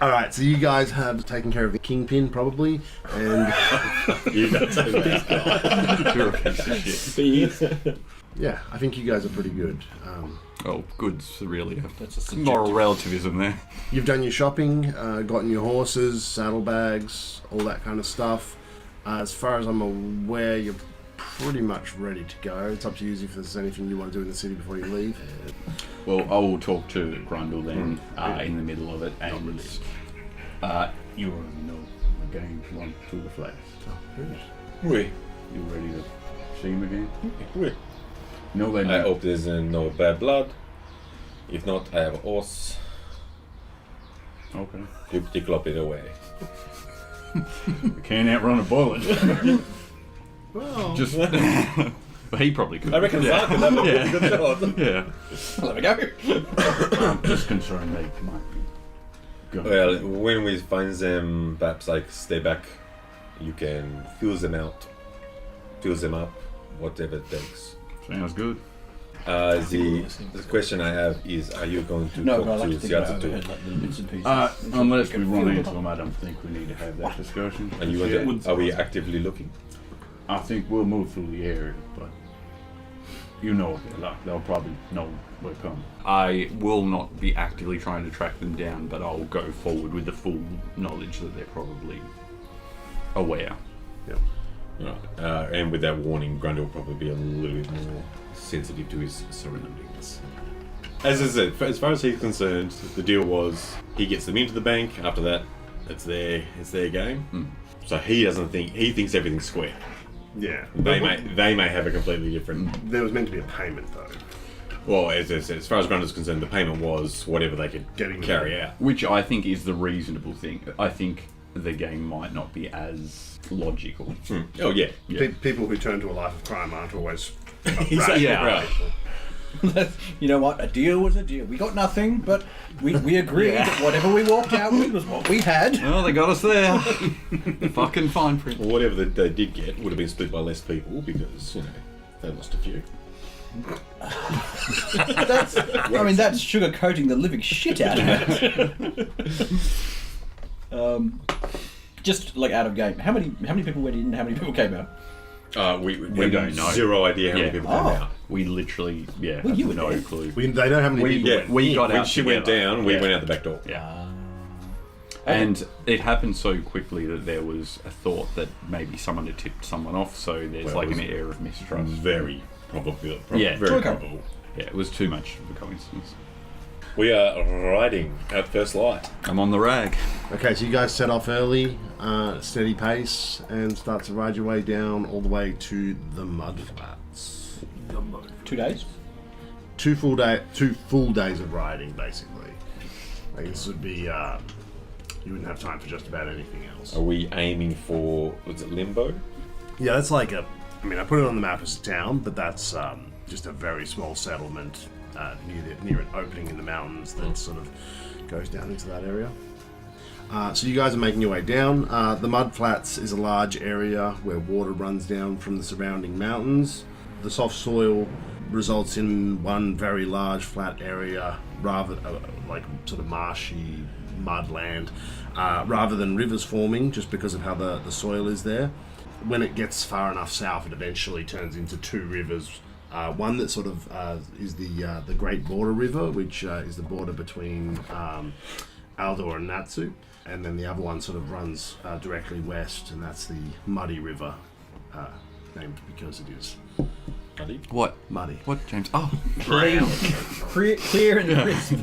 Alright, so you guys have taken care of the kingpin, probably, and... You don't say that. You're a piece of shit. Yeah, I think you guys are pretty good. Oh, good's really That's a moral relativism there. You've done your shopping, gotten your horses, saddlebags, all that kind of stuff. As far as I'm aware, you're pretty much ready to go. It's up to you if there's anything you want to do in the city before you leave. Well, I will talk to Grundle then in the middle of it, and you already know the game one through the flash. Oui. You ready to see him again? Oui. No, they I hope there's no bad blood. If not, I have a horse. Okay. You tickle it away. You can't outrun a bullet. Well, Just. But he probably could. I reckon Zark could have a pretty good shot. Yeah. Let me go. I'm just concerned they might be going. Well, when we find them, perhaps like stay back, you can fuse them out, fuse them up, whatever it takes. Sounds good. The question I have is, are you going to No, but I talk like to to think about Siazatu? overhead, like little bits and pieces. Unless we run into them, I don't think we need to have that discussion. And you want to, are we actively looking? I think we'll move through the area, but you know, they'll probably know we're coming. I will not be actively trying to track them down, but I'll go forward with the full knowledge that they're probably aware. yeah. Right. And with that warning, Grundle will probably be a little bit more sensitive to his surroundings. As I said, as far as he's concerned, the deal was he gets them into the bank. After that, it's their game. So he doesn't think he thinks everything's square. Yeah. They may have a completely different. There was meant to be a payment, though. Well, as I said, as far as Grundle's concerned, the payment was whatever they could carry out. Which I think is the reasonable thing. I think the game might not be as logical. Oh yeah. People who turn to a life of crime aren't always Exactly, Yeah. right. You know what? A deal was a deal. We got nothing, but we agreed that whatever we walked out with was what we had. Well, they got us there. Fucking fine print. Well, whatever they did get would have been split by less people because they lost a few. That's sugarcoating the living shit out of it. Just like out of game, how many people went in and how many people came out? We don't know. Zero idea how many Yeah. people came out. We literally, Well, you have were no there. clue. They know how many people went. we got when out she went together. down, we Yeah. went out the back door. Yeah. And it happened so quickly that there was a thought that maybe someone had tipped someone off, so there's Well, like it an was air of mistrust. Very probable. Yeah. Very Okay. probable. Yeah, it was too much of a coincidence. We are riding at first light. I'm on the rag. Okay, so you guys set off early, steady pace, and start to ride your way down all the way to the mud flats. 2 days. Two full days of riding, basically. Like this would be, you wouldn't have time for just about anything else. Are we aiming for, was it Limbo? Yeah, that's like I put it on the map as a town, but that's just a very small settlement near an opening in the mountains that sort of goes down into that area. So you guys are making your way down. The mud flats is a large area where water runs down from the surrounding mountains. The soft soil results in one very large flat area, rather like sort of marshy mudland, rather than rivers forming, just because of how the soil is there. When it gets far enough south, it eventually turns into two rivers. One that sort of is the Great Border River, which is the border between Aldor and Natsu, and then the other one sort of runs directly west, and that's the Muddy River, named because it is What? muddy. What, James? Oh, Clear and crisp.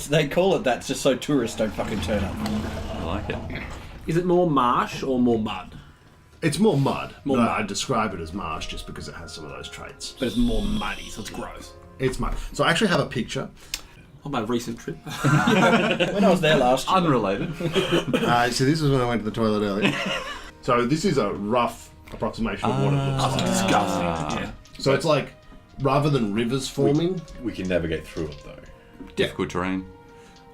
They call it that just so tourists don't fucking turn up. I like it. Is it more marsh or more mud? It's more mud. More but mud. I describe it as marsh just because it has some of those traits. But it's more muddy, so it's gross. It's mud. So I actually have a picture. On my recent trip. When I was there last year. Unrelated. So this is when I went to the toilet earlier. So this is a rough approximation of what it looks like. Disgusting. Yeah. So it's like, rather than rivers forming, We can navigate through it though. Difficult terrain.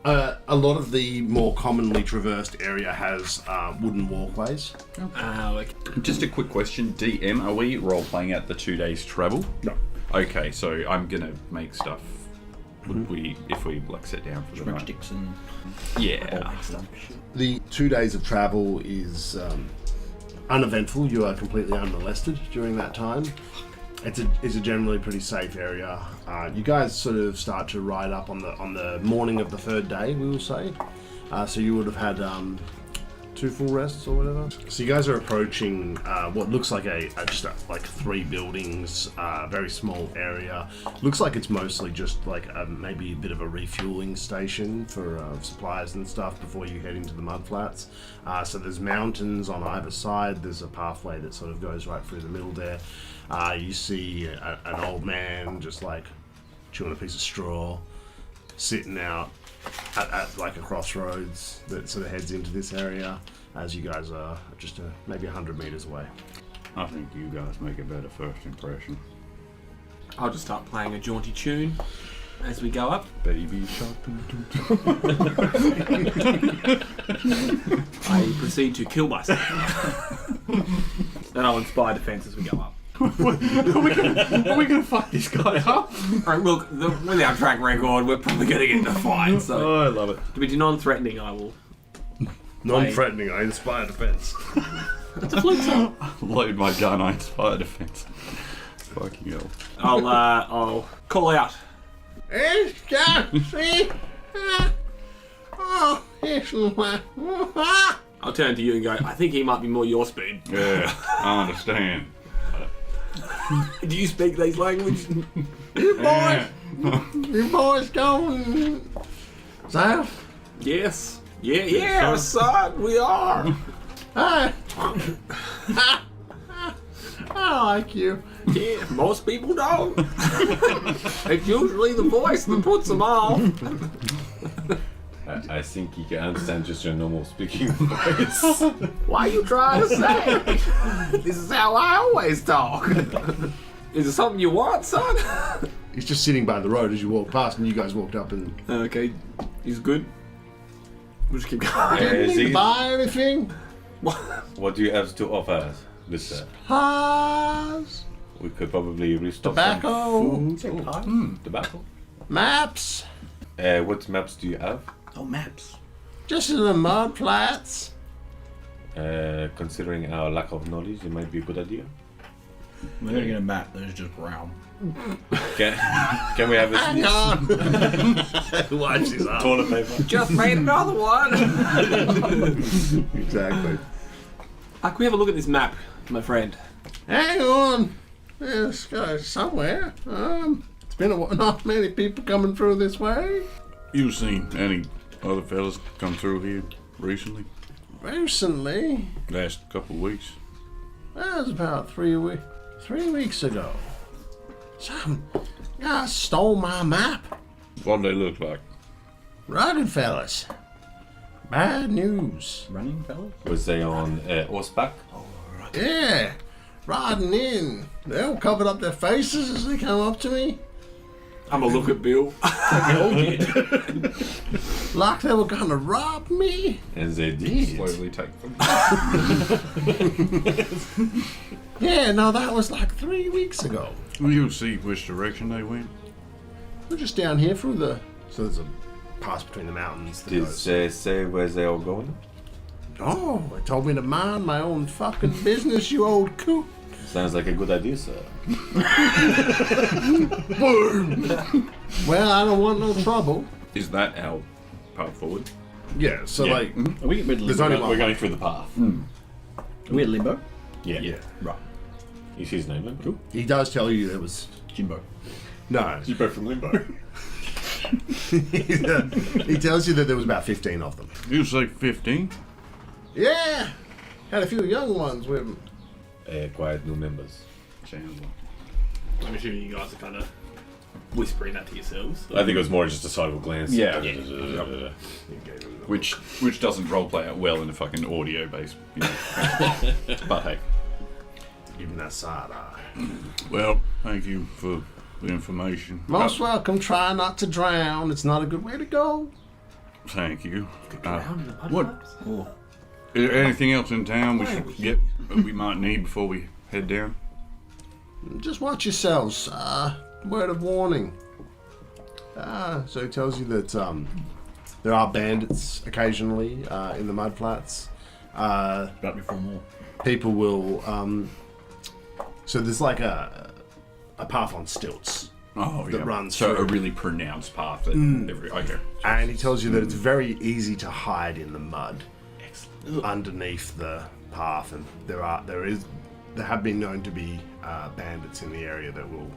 a lot of the more commonly traversed area has wooden walkways. Okay. Just a quick question, DM, are we role-playing out the 2 days travel? No. Okay, so I'm gonna make stuff Would we, if we like sit down for the night? Sticks and Yeah. The 2 days of travel is uneventful. You are completely unmolested during that time. It's a generally pretty safe area. You guys sort of start to ride up on the morning of the third day, we will say. So you would have had 2 full rests or whatever. So you guys are approaching what looks like like 3 buildings, very small area. Looks like it's mostly just like maybe a bit of a refueling station for supplies and stuff before you head into the mudflats. So there's mountains on either side. There's a pathway that sort of goes right through the middle there. You see an old man just like chewing a piece of straw, sitting out at like a crossroads that sort of heads into this area as you guys are just maybe 100 meters away. I think you guys make a better first impression. I'll just start playing a jaunty tune as we go up. Baby shark. I proceed to kill myself. Then I'll inspire defense as we go up. Are we gonna fuck this guy up? Alright, look, with our track record, we're probably going to get in a fight, so... Oh, I love it. To be non-threatening, I will... Non-threatening, I inspire defense. It's a flute song. Load my gun, I inspire defense. Fucking hell. I'll call out. I'll turn to you and go, I think he might be more your speed. Yeah, I understand. Do you speak these language? You boys going south? Yes. Yeah, son, we are. Hi. I like you. Yeah, most people don't. It's usually the voice that puts them off. I think he can understand just your normal speaking voice. Why are you trying to say? This is how I always talk. Is it something you want, son? He's just sitting by the road as you walk past, and you guys walked up and. Okay, he's good. We'll just keep going. Didn't need to buy anything. What do you have to offer us? This, Supplies, we could probably restock tobacco, some food. Tobacco. maps, What maps do you have? oh, maps. just in the mud flats. Considering our lack of knowledge, it might be a good idea. We're gonna get a map that's just brown. Can we have Hang this on. Watch his arm. toilet paper? Just made another one. Exactly. Can we have a look at this map, my friend? Hang on. This guy's somewhere. It's been a while. Not many people coming through this way. You seen any other fellas come through here recently? Recently, Last couple of weeks? that was about 3 weeks ago. Some guy stole my map. What do they look like? Rugged fellas. Bad news. Running fellas? Was they on horseback? Yeah, riding in. They all covered up their faces as they come up to me, I'm gonna look at Bill. like they were gonna rob me. And they did. Slowly take them. Yeah, no, that was like 3 weeks ago. Will you see which direction they went? We're just down here through the. So there's a pass between the mountains. That Did goes. they say where they are going? Oh, they told me to mind my own fucking business, you old coot. Sounds like a good idea, sir. Well, I don't want no trouble. Is that our path forward? Yeah, so Yeah. like, Are we at limbo? there's only We're one. going through the path. Are we at limbo? Yeah. Right. You see his name, then? Cool. He does tell you there was. Jimbo. No. You're both from Limbo. He tells you that there was about 15 of them. You say 15? Yeah! Had a few young ones with him. Quiet new members. Sounds like. I'm assuming you guys are kind of whispering that to yourselves. I think it was more just a sideways glance. Yeah. Which Which doesn't roleplay out well in a fucking audio base, you know. But hey. Even that side eye. Well, thank you for the information. Most welcome. Try not to drown. It's not a good way to go. Thank you. Drown in the mud what? flaps? Is there anything else in town we should get that we might need before we head down? Just watch yourselves. Word of warning. So he tells you that there are bandits occasionally in the mudflats. About before more. People will. So there's like a path on stilts. Oh, That yeah. runs so through. a really pronounced path. That okay. And he tells you that it's very easy to hide in the mud underneath the path, and there have been known to be bandits in the area that will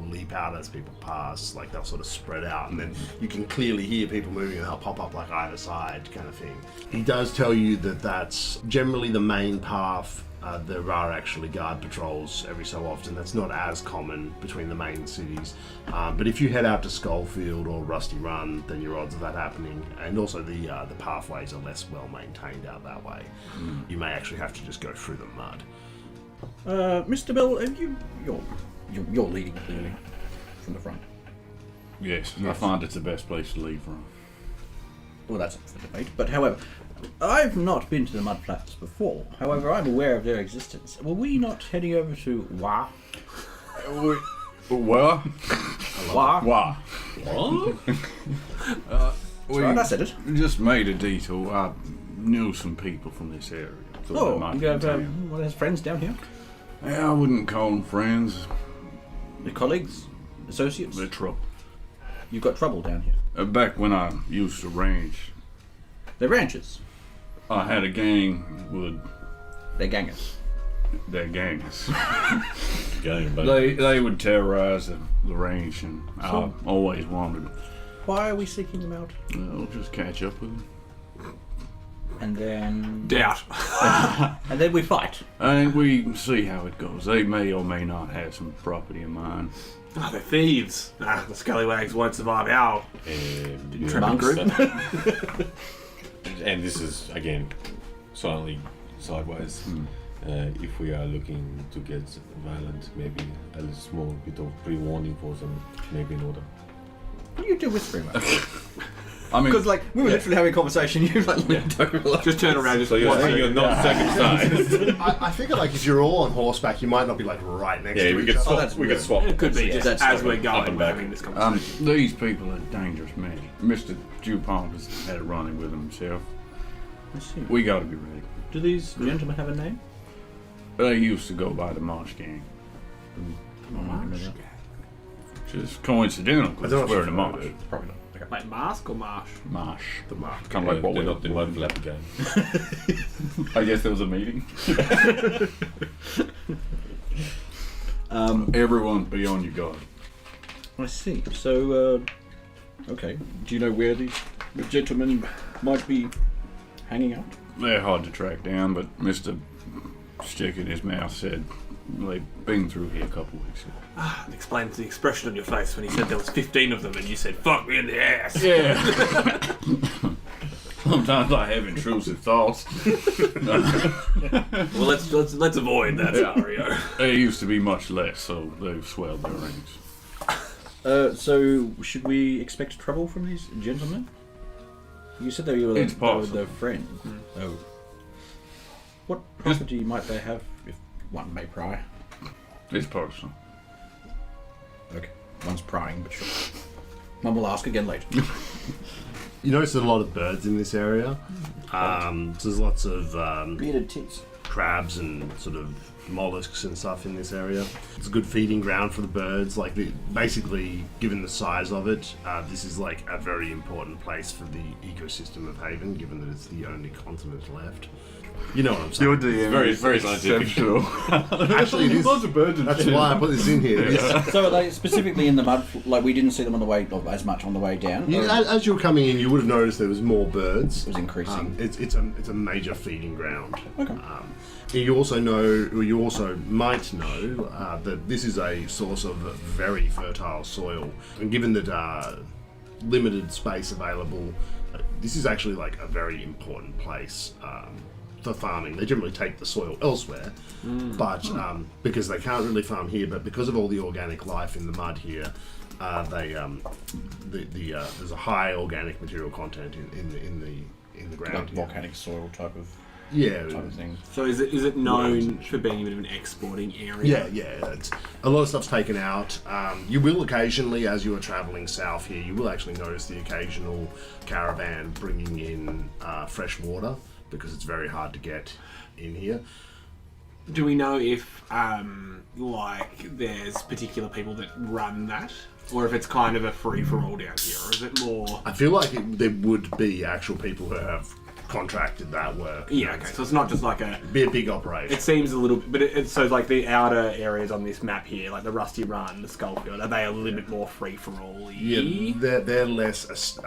leap out as people pass. Like they'll sort of spread out, and then you can clearly hear people moving, and they'll pop up like either side, kind of thing. He does tell you that that's generally the main path. There are actually guard patrols every so often. That's not as common between the main cities. But if you head out to Skullfield or Rusty Run, then your odds of that happening. And also the pathways are less well maintained out that way. You may actually have to just go through the mud. Mr. Bell, you're leading clearly from the front. Yes, I find it's the best place to leave from. Well, that's up for debate. But however, I've not been to the mudflats before. However, I'm aware of their existence. Were we not heading over to Wah? Well, Wah? why? That's right, I said it. We just made a detour. I knew some people from this area. Thought they Oh, might you be have in one of his friends down here? Yeah, I wouldn't call them friends. Your colleagues? Associates? They're trouble. You've got trouble down here. Back when I used to ranch, They're ranchers. I had a gang with They're gangers. their gangs. Going, but They would terrorize the range, and I always wanted Why are we seeking them out? to just catch up with them. And then... Doubt. And then we fight. I think we see how it goes. They may or may not have some property in mind. Oh, they're thieves. Nah, the scallywags won't survive our Monk group. and this is again slightly sideways. If we are looking to get violent, maybe a small bit of pre-warning for them, maybe in order. What do you do whispering about? I mean, Because, like, we were literally having a conversation, you, like, leaned over, like... Just turn around, just So you're saying you're not circumcised? I figure like if you're all on horseback, you might not be like right next Yeah, to we each could other. swap. that's We could weird. swap. It could be Yeah. just That's as like we're up going, and we're back. having this conversation. these people are dangerous men. Mr. Dupont has had a run-in with them himself. I see. We got to be ready. Do these gentlemen have a name? They used to go by the Marsh Gang. Just coincidental, I because don't know we're if in the you've Marsh. heard it. Probably not. Okay. Like mask or marsh? Marsh. The mark. Kind of like what They're we're not the mud flap again. I guess there was a meeting. Everyone be on your guard. I see. So, okay. Do you know where these gentlemen might be hanging out? They're hard to track down, but Mr. Stick in his mouth said they've been through here a couple weeks ago. It explains the expression on your face when he said there was 15 of them and you said, fuck me in the ass. Yeah. Sometimes I have intrusive thoughts. Well, let's avoid that scenario. There used to be much less, so they've swelled their ranks. So, should we expect trouble from these gentlemen? You said they were It's they were possible. their friend. Oh. What property might they have, if one may pry? It's personal. Okay. One's prying, but sure. Mum will ask again later. You notice there's a lot of birds in this area. So there's lots of Bearded tits. crabs and sort of mollusks and stuff in this area. It's a good feeding ground for the birds. Like basically, given the size of it, this is like a very important place for the ecosystem of Haven, given that it's the only continent left. You know what I'm saying? Very, very scientific. Actually, it is. Lots of birds and That's shit. why I put this in here. Yes. So are they specifically in the mud? Like we didn't see them on the way, or as much on the way down. You, or as you were coming in, you would have noticed there was more birds. it was increasing. It's a major feeding ground. Okay. You also know, or you also might know, that this is a source of very fertile soil. And given that limited space available, this is actually like a very important place for farming. They generally take the soil elsewhere, but because they can't really farm here, but because of all the organic life in the mud here, there's a high organic material content in the ground. Like here. volcanic soil type of. Yeah. type of thing. So is it known for being a bit of an exporting area? Yeah. A lot of stuff's taken out. You will occasionally, as you are travelling south here, you will actually notice the occasional caravan bringing in fresh water because it's very hard to get in here. Do we know if there's particular people that run that, or if it's kind of a free for all down here, or is it more? I feel like there would be actual people who have contracted that work. Yeah, okay. So it's not just like a. Be a big operation. It seems a little, but it's so like the outer areas on this map here, like the Rusty Run, the Skullfield, are they a little bit more free for all? Yeah, they're less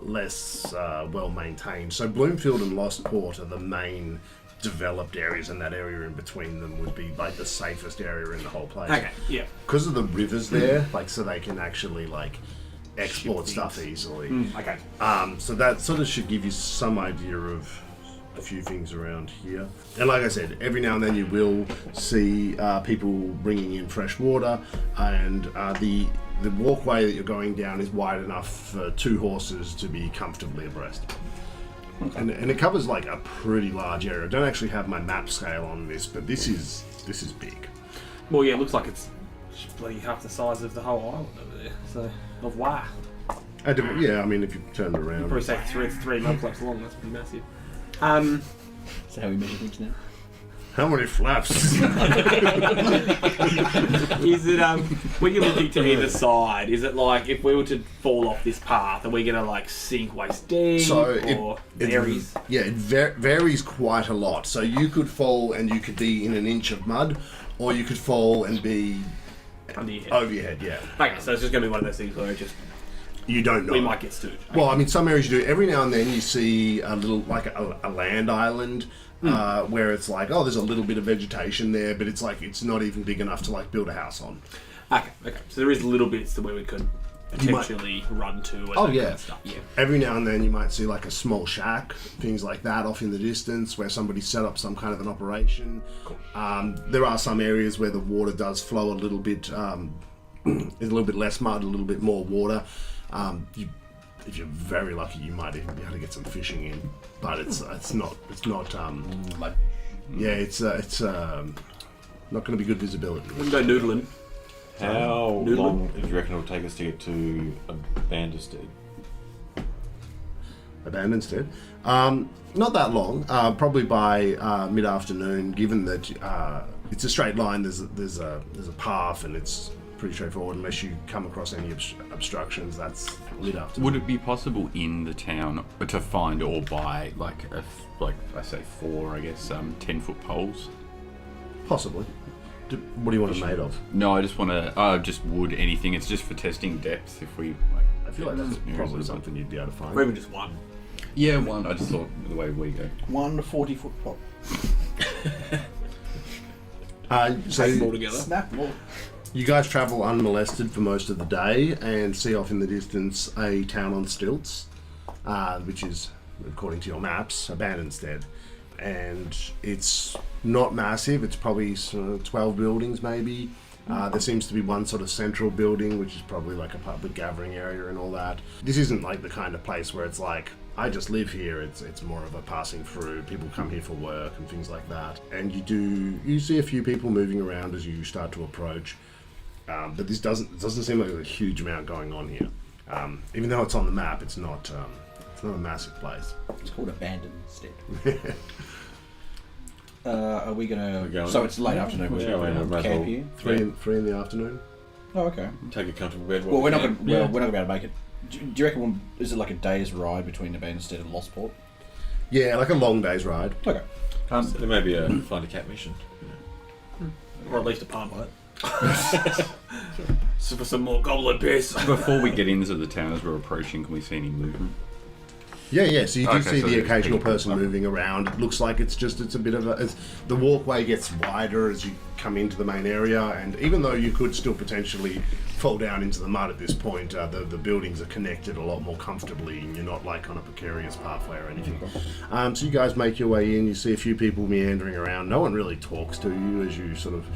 well maintained. So Bloomfield and Lost Port are the main developed areas, and that area in between them would be like the safest area in the whole place. Okay, yeah. Because of the rivers there, like so they can actually like export stuff easily. Okay. So that sort of should give you some idea of a few things around here. And like I said, every now and then you will see people bringing in fresh water, and the walkway that you're going down is wide enough for 2 horses to be comfortably abreast. Okay. And it covers like a pretty large area. I don't actually have my map scale on this, but this is big. Well, yeah, it looks like it's bloody half the size of the whole island over there. So of wow. Yeah, I mean if you turn it around. Probably say it's 3 mud flaps long. That's pretty massive. Is that how we measure things now? How many flaps? Is it when you're looking to either side, is it like if we were to fall off this path, are we gonna like sink waist deep? So or it varies? It varies quite a lot. So you could fall and you could be in an inch of mud, or you could fall and be Under your head. over your head. Yeah. Okay, so it's just gonna be one of those things where it just You don't know. we might get stood. Well, I mean, some areas you do. Every now and then you see a little, like a land island, where it's like, oh, there's a little bit of vegetation there, but it's like it's not even big enough to like build a house on. Okay. So there is little bits to where we could potentially run to. And Oh that yeah. kind of stuff. Yeah. Every now and then you might see like a small shack, things like that, off in the distance where somebody set up some kind of an operation. Cool. There are some areas where the water does flow a little bit. There's a little bit less mud, a little bit more water. If you're very lucky, you might even be able to get some fishing in, but it's not. Yeah, it's not going to be good visibility. We can go noodling. How Noodling. long do you reckon it'll take us to get to Banderstead? Abandonstead. Not that long. Probably by mid-afternoon. Given that it's a straight line, there's a path, and it's pretty straightforward. Unless you come across any obstructions, that's mid-afternoon. Would it be possible in the town to find or buy like I say 4, I guess, 10-foot poles? Possibly. What do you want it made of? No, I just want to just wood, anything. It's just for testing depth. If we like, I feel like that's probably something you'd be able to find. Or even just one. yeah, one. I just thought the way we go. 1 40-foot pop. Take them all together. Snap them all. You guys travel unmolested for most of the day and see off in the distance a town on stilts, which is, according to your maps, Abandonstead. And it's not massive. It's probably sort of 12 buildings maybe. There seems to be one sort of central building, which is probably like a public gathering area and all that. This isn't like the kind of place where it's like, I just live here. It's more of a passing through. People come here for work and things like that. And you see a few people moving around as you start to approach. But this doesn't seem like there's a huge amount going on here. Even though it's on the map, it's not a massive place. It's called Abandonstead. Are we gonna? going? So it's late afternoon. We're Yeah, we gonna might as camp well. here. 3 in the afternoon. Oh, okay. Take a comfortable bed. Well, we're not can. gonna. We're not gonna be able to make it. Do you reckon? Is it like a day's ride between Abandonstead and Lostport? Yeah, like a long day's ride. Okay. There may be a find a cat mission. Or at least a palm light. So for some more goblin piss. Before we get into the town, as we're approaching, can we see any movement? Yeah. So you do Okay, see so the there's occasional people. person Okay. moving around. It looks like it's a bit of the walkway gets wider as you come into the main area, and even though you could still potentially fall down into the mud at this point, the buildings are connected a lot more comfortably, and you're not like on a precarious pathway or anything. So you guys make your way in. You see a few people meandering around. No one really talks to you as you sort of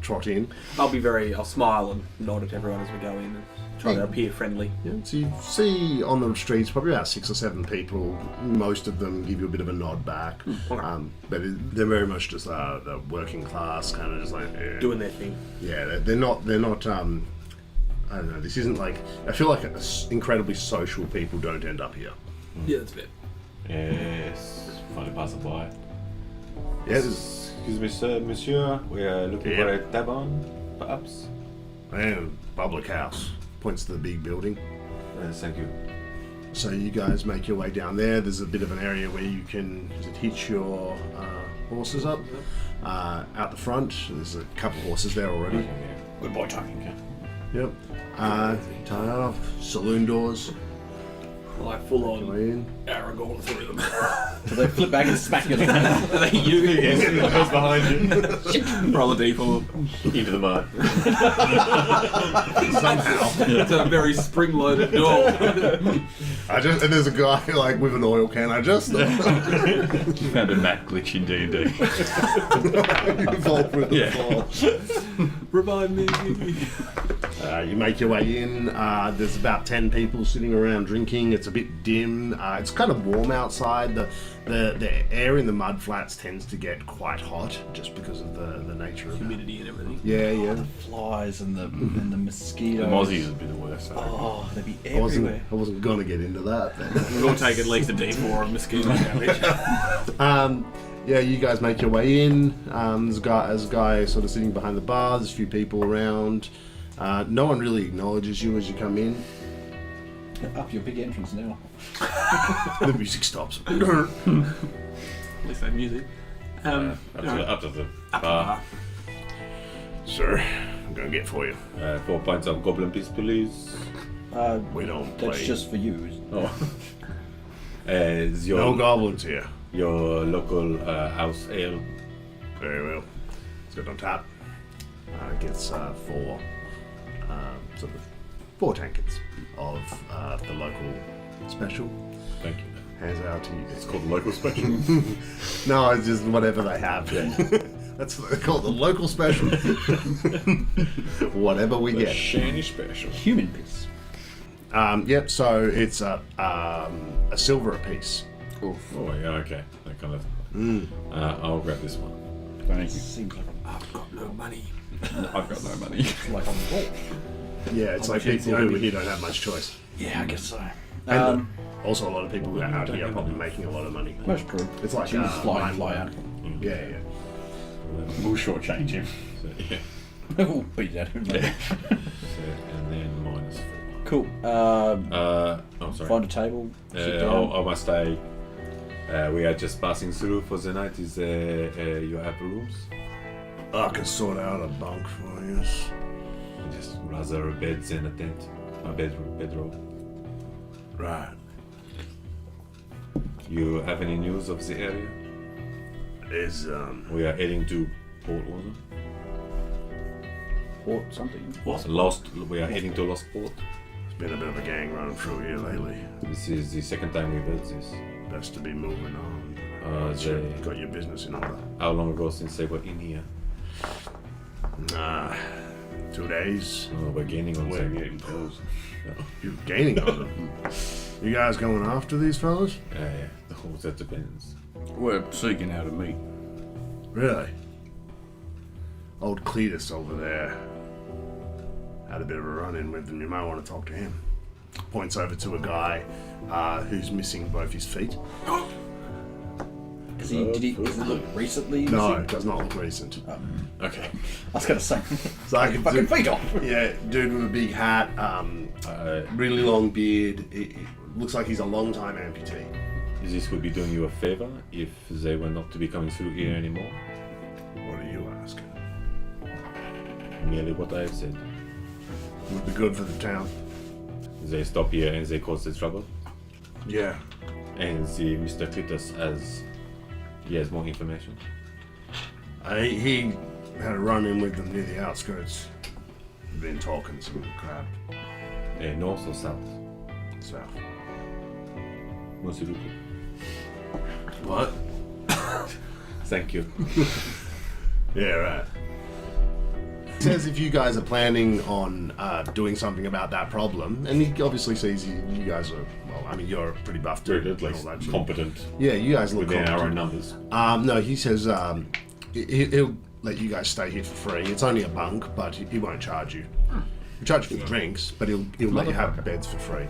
trot in. I'll smile and nod at everyone as we go in and try to appear friendly. Yeah, so you see on the streets probably about 6 or 7 people. Most of them give you a bit of a nod back, but they're very much just the working class, kind of just like Doing their thing. Yeah, they're not. I don't know. This isn't like. I feel like incredibly social people don't end up here. Yeah, that's fair. Yes, finally passing by. Yes, Excuse me, sir, monsieur. We are looking for a tavern, perhaps. public house. Points to the big building. Thank you. So you guys make your way down there. There's a bit of an area where you can hitch your horses up. Out the front, there's a couple of horses there already. Good boy, talking. Yep. Tie off. Saloon doors. Like full Go on in. Aragorn through them. So they flip back and smack you. Are they you? Yes, goes behind you. Roll a d4. Into the mud. Somehow. It's a very spring-loaded door. And there's a guy like with an oil can. You found a map glitch in D&D. You fall through the floor. Revive me. You make your way in. There's about 10 people sitting around drinking. It's a bit dim. It's kind of warm outside. The air in the mud flats tends to get quite hot just because of the nature of Humidity and everything. Yeah. Flies and the mosquitoes. The mozzies would be the worst. Oh, they'd be I everywhere. wasn't gonna get into that. Then. We'll take at least a d4 of mosquito damage. Yeah, you guys make your way in. There's a guy sort of sitting behind the bar. There's a few people around. No one really acknowledges you as you come in. Up your big entrance now. The music stops. At least they have music. Up to the bar. Sir, I'm gonna get for you. 4 pints of goblin piece, please. We don't That's play. just for you. Oh. Is your No goblins here. your local house ale? Very well. It's got on tap. Gets 4 tankards of the local special. Thank you. Hands out to you. It's called local special. No, it's just whatever they have. That's what they call it, the local special. Whatever we get. Shiny special. Human piece. Yep. So it's a silver apiece. Oh yeah, okay. That kind of. I'll grab this one. Thank you. Seems like I've got no money. I've got no money. like on the ball. Yeah, it's like people over here don't have much choice. Yeah, I guess so. And also, a lot of people who are out here are probably making a lot of money. That's true. It's like Choose fly out. Yeah. We'll shortchange him. So, yeah. Oh, beat that. So, and then -4. Cool. Oh, sorry. Find a table. Sit down. I must say, we are just passing through for the night. Is you have rooms? I can sort out a bunk for you. Just rather a bed than a tent. A bedroom. Right. You have any news of the area? Is We are heading to Port Order. Or something. We are heading to Lost Port. there's been a bit of a gang running through here lately. This is the second time we've heard this. Best to be moving on. They, Got your business in order. how long ago since they were in here? 2 days. Oh, we're gaining on We're them. getting close. You're gaining on them. You guys going after these fellas? Yeah. Oh, that depends. We're seeking out a meet. Really? Old Cletus over there had a bit of a run-in with them. You might want to talk to him. Points over to a guy who's missing both his feet. Does it look recently? No, it does not look recent. Okay. I was going to say. So I can Fucking feet off. Yeah, dude with a big hat, really long beard. It looks like he's a long-time amputee. This would be doing you a favor if they were not to be coming through here anymore. What are you asking? Merely what I have said. Would be good for the town. They stop here and they cause the trouble. Yeah. And the Mr. Cletus he has more information. He had a run-in with them near the outskirts. Been talking some crap. North or south? South. Most you look. What? Thank you. Yeah, right. Says if you guys are planning on doing something about that problem, and he obviously sees you guys are, well, I mean, you're pretty buff too. At least competent Yeah, you guys look within our competent. own numbers. No, he says he'll let you guys stay here for free. It's only a bunk, but he won't charge you. He'll charge you for drinks, but he'll let you have beds for free.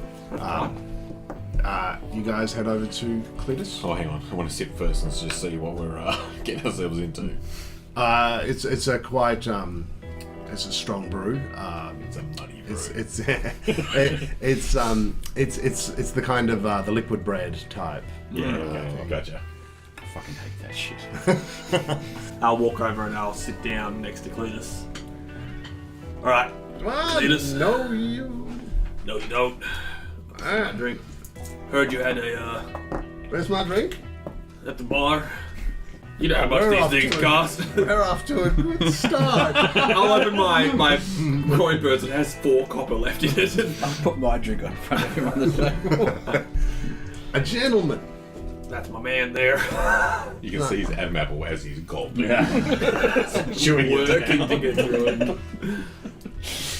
You guys head over to Cletus. Oh, hang on. I want to sip first and just see what we're getting ourselves into. It's a quite it's a strong brew. It's a muddy brew. It's the kind of the liquid bread type. Yeah, okay. thing. Gotcha. I fucking hate that shit. I'll walk over and I'll sit down next to Cletus. All right. Cletus. No, you. No, you don't. My drink. Heard you had a Where's my drink? at the bar. You know how much We're these off things to cost. We're off to a good start. I'll open my coin purse. It has 4 copper left in it. I'll put my drink in front of him on the table. A gentleman. That's my man there. You can see his apple as he's gulping. Yeah. Chewing it Working down. to get through it.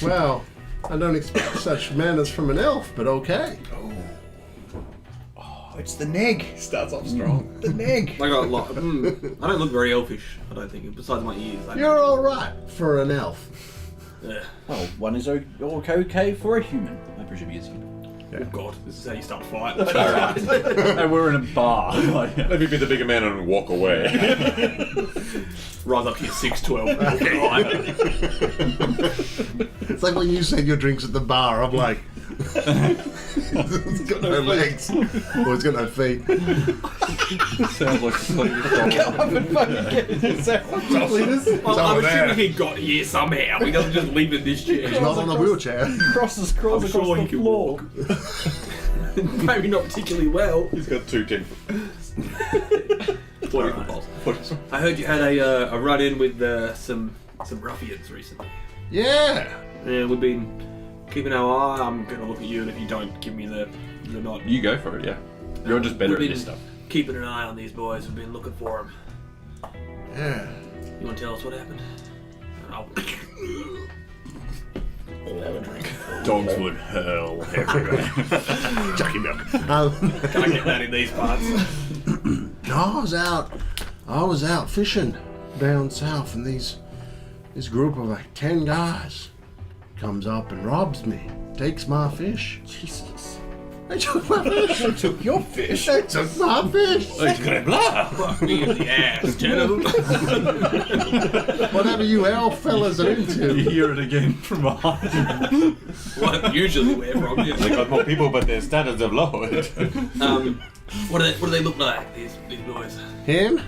Well, I don't expect such manners from an elf, but okay. Oh, it's the neg. Starts off strong. The neg. I got a lot. I don't look very elfish. I don't think. Besides my ears. You're all right for an elf. Yeah. Well, one is okay for a human. I presume he is human. Oh God, this is how you start a fight. And we're in a bar. Like, Let me be the bigger man and walk away. Rise up to your 6'12". It's like when you said your drinks at the bar. I'm like, it's got no legs, or it's got no feet. sounds like completely I'm assuming he got here somehow. He doesn't just leave in this chair. Not on a wheelchair. Crawls I'm across sure the he can floor. walk. Maybe not particularly well. He's got 2 10-foot. 40 balls. I heard you had a run-in with some ruffians recently. Yeah. Yeah, we've been keeping our eye. I'm going to look at you, and if you don't give me the nod. You go for it, yeah. You're just better We've at been this stuff. keeping an eye on these boys. We've been looking for them. Yeah. You want to tell us what happened? I'll have a drink. Dogs would hurl everywhere. Chucky milk. Can I get that in these parts? I was out fishing down south, and this group of like 10 guys comes up and robs me, takes my fish. Jesus. They took my fish. They took your fish. They took my fish. Fuck me in the ass, gentlemen. Whatever you elf fellas are You into. hear it again from behind. What usually we're from. They got more people, but their standards have lowered. What do they look like? These boys. Him?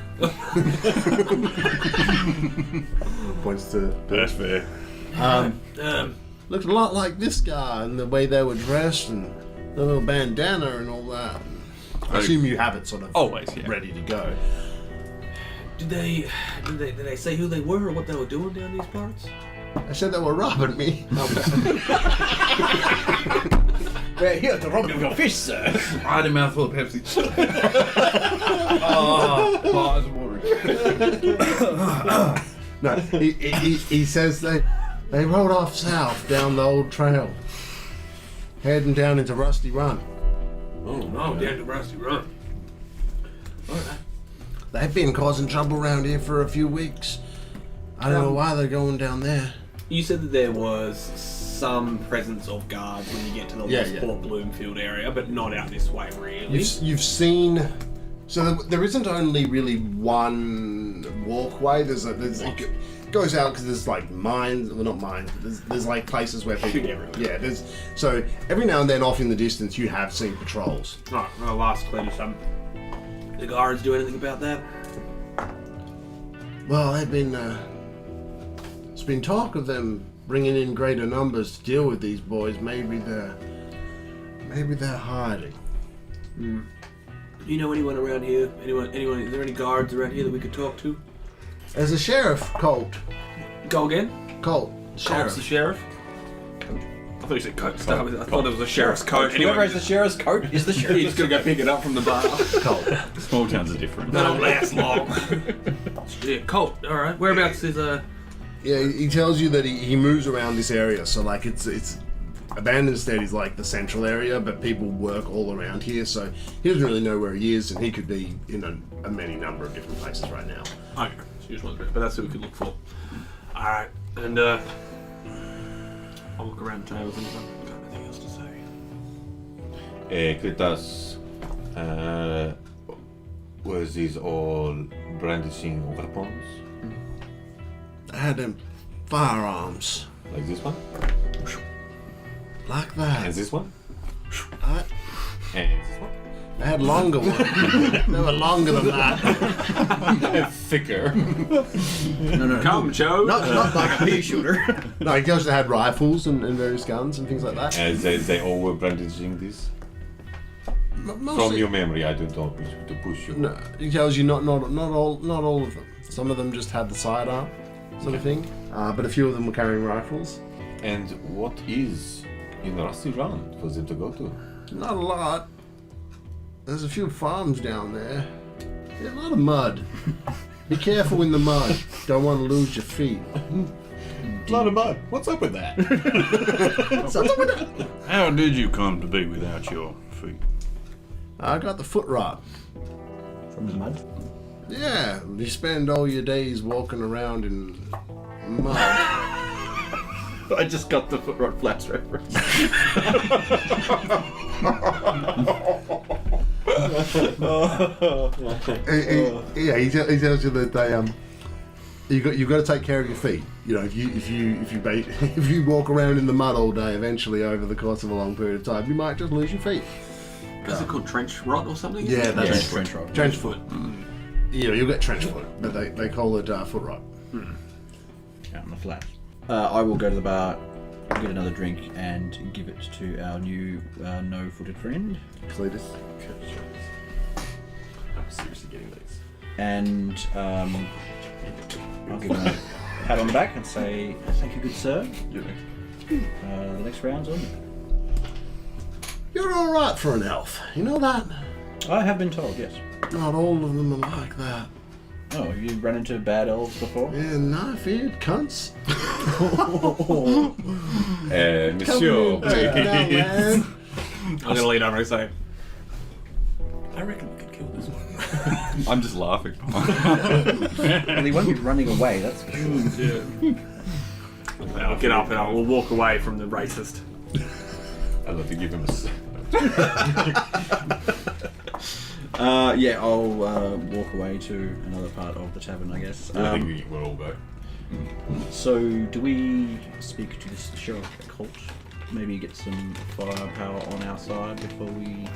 Points to. That's fair. Looked a lot like this guy and the way they were dressed and the little bandana and all that. I assume you have it sort of Always, yeah. ready to go. Did they say who they were or what they were doing down these parts? I said they were robbing me. We're here to rob you of your fish, sir. I had a mouthful of Pepsi. No, he says they rode off south down the old trail, heading down into Rusty Run. Oh, down to Rusty Run. Alright. They've been causing trouble around here for a few weeks. I don't know why they're going down there. You said that there was some presence of guards when you get to the Yeah, Westport Bloomfield area, but not out this way, really. You've seen. So there isn't only really one walkway. It goes out because there's like mines. Well, not mines. But there's like places where people. Yeah. So every now and then, off in the distance, you have seen patrols. Right, well, last Cletus, the guards do anything about that? Well, they've been. There's been talk of them bringing in greater numbers to deal with these boys. Maybe they're hiding. Do you know anyone around here? Anyone? Is there any guards around here that we could talk to? There's a sheriff, Colt. Go again. Colt. Colt's the sheriff. I thought you said coat. I thought there was a sheriff's coat. Whoever has the sheriff's coat is the sheriff. He's just gonna go pick it up from the bar. Colt. Small towns are different. That'll last long. Yeah, Colt. All right. Whereabouts is Yeah, he tells you that he moves around this area, so like it's Abandoned Stead is like the central area, but people work all around here, so he doesn't really know where he is, and he could be in a many number of different places right now. Okay, so you just wondering, but that's who we could look for. Alright, and I'll look around the tables and I've got anything else to say. Kritas, was these all brandishing weapons? I had them firearms Like this one? like that. And this one? I, And this one? I had longer ones. They were longer than that. Thicker. No. Come, Joe! Not like a pea shooter. No, he also had rifles and various guns and things like that. And they all were brandishing this? From Mostly, your memory, I don't want to push you. no, he tells you not all of them. Some of them just had the sidearm sort of thing, but a few of them were carrying rifles. And what is in Rusty Run for them to go to? Not a lot. There's a few farms down there. Yeah, a lot of mud. Be careful in the mud. Don't want to lose your feet. A lot of mud. What's up with that? How did you come to be without your feet? I got the foot rot. From the mud. Yeah, you spend all your days walking around in mud. I just got the foot rot flaps reference. He tells you that they you've got to take care of your feet. You know, if you walk around in the mud all day, eventually over the course of a long period of time, you might just lose your feet. Is it called trench rot or something? Yeah, that's Trench rot. trench foot. Yeah, you'll get trench foot, but they call it foot rot. Out on the flaps. I will go to the bar, get another drink, and give it to our new no-footed friend. Cletus. I'm seriously getting these. And I'll give him a pat on the back and say, "Thank you, good sir. The next round's on you." You're all right for an elf. You know that? I have been told, yes. Not all of them are like that. Oh, have you run into bad elves before? Yeah, knife-eared cunts. Monsieur. Now, man. I'm gonna lean over and say, I reckon we could kill this one. I'm just laughing. Well, he won't be running away, that's for sure. I'll get up and we'll walk away from the racist. I'd love to give him a... Yeah, I'll walk away to another part of the tavern, I guess. I think we'll all go. So, do we speak to this sheriff cult? Maybe get some firepower on our side before we...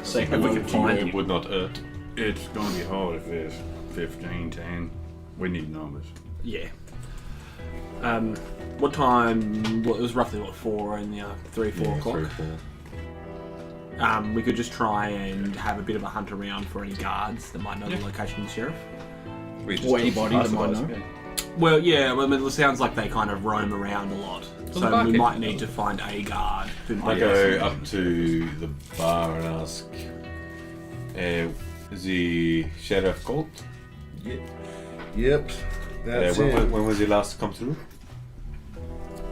Say if we can find him. It would not hurt. It's going to be hard if there's 15, 10. We need numbers. Yeah. What time? Well, it was roughly 4 in the 3, 4 o'clock. 3, 4. We could just try and have a bit of a hunt around for any guards that might know the location of the sheriff. Or anybody that might know. Well, yeah. Well, I mean, it sounds like they kind of roam around a lot, so we might need to find a guard. Who I might go up to the bar and ask, the sheriff called? Yep. That's it. When was he last come through?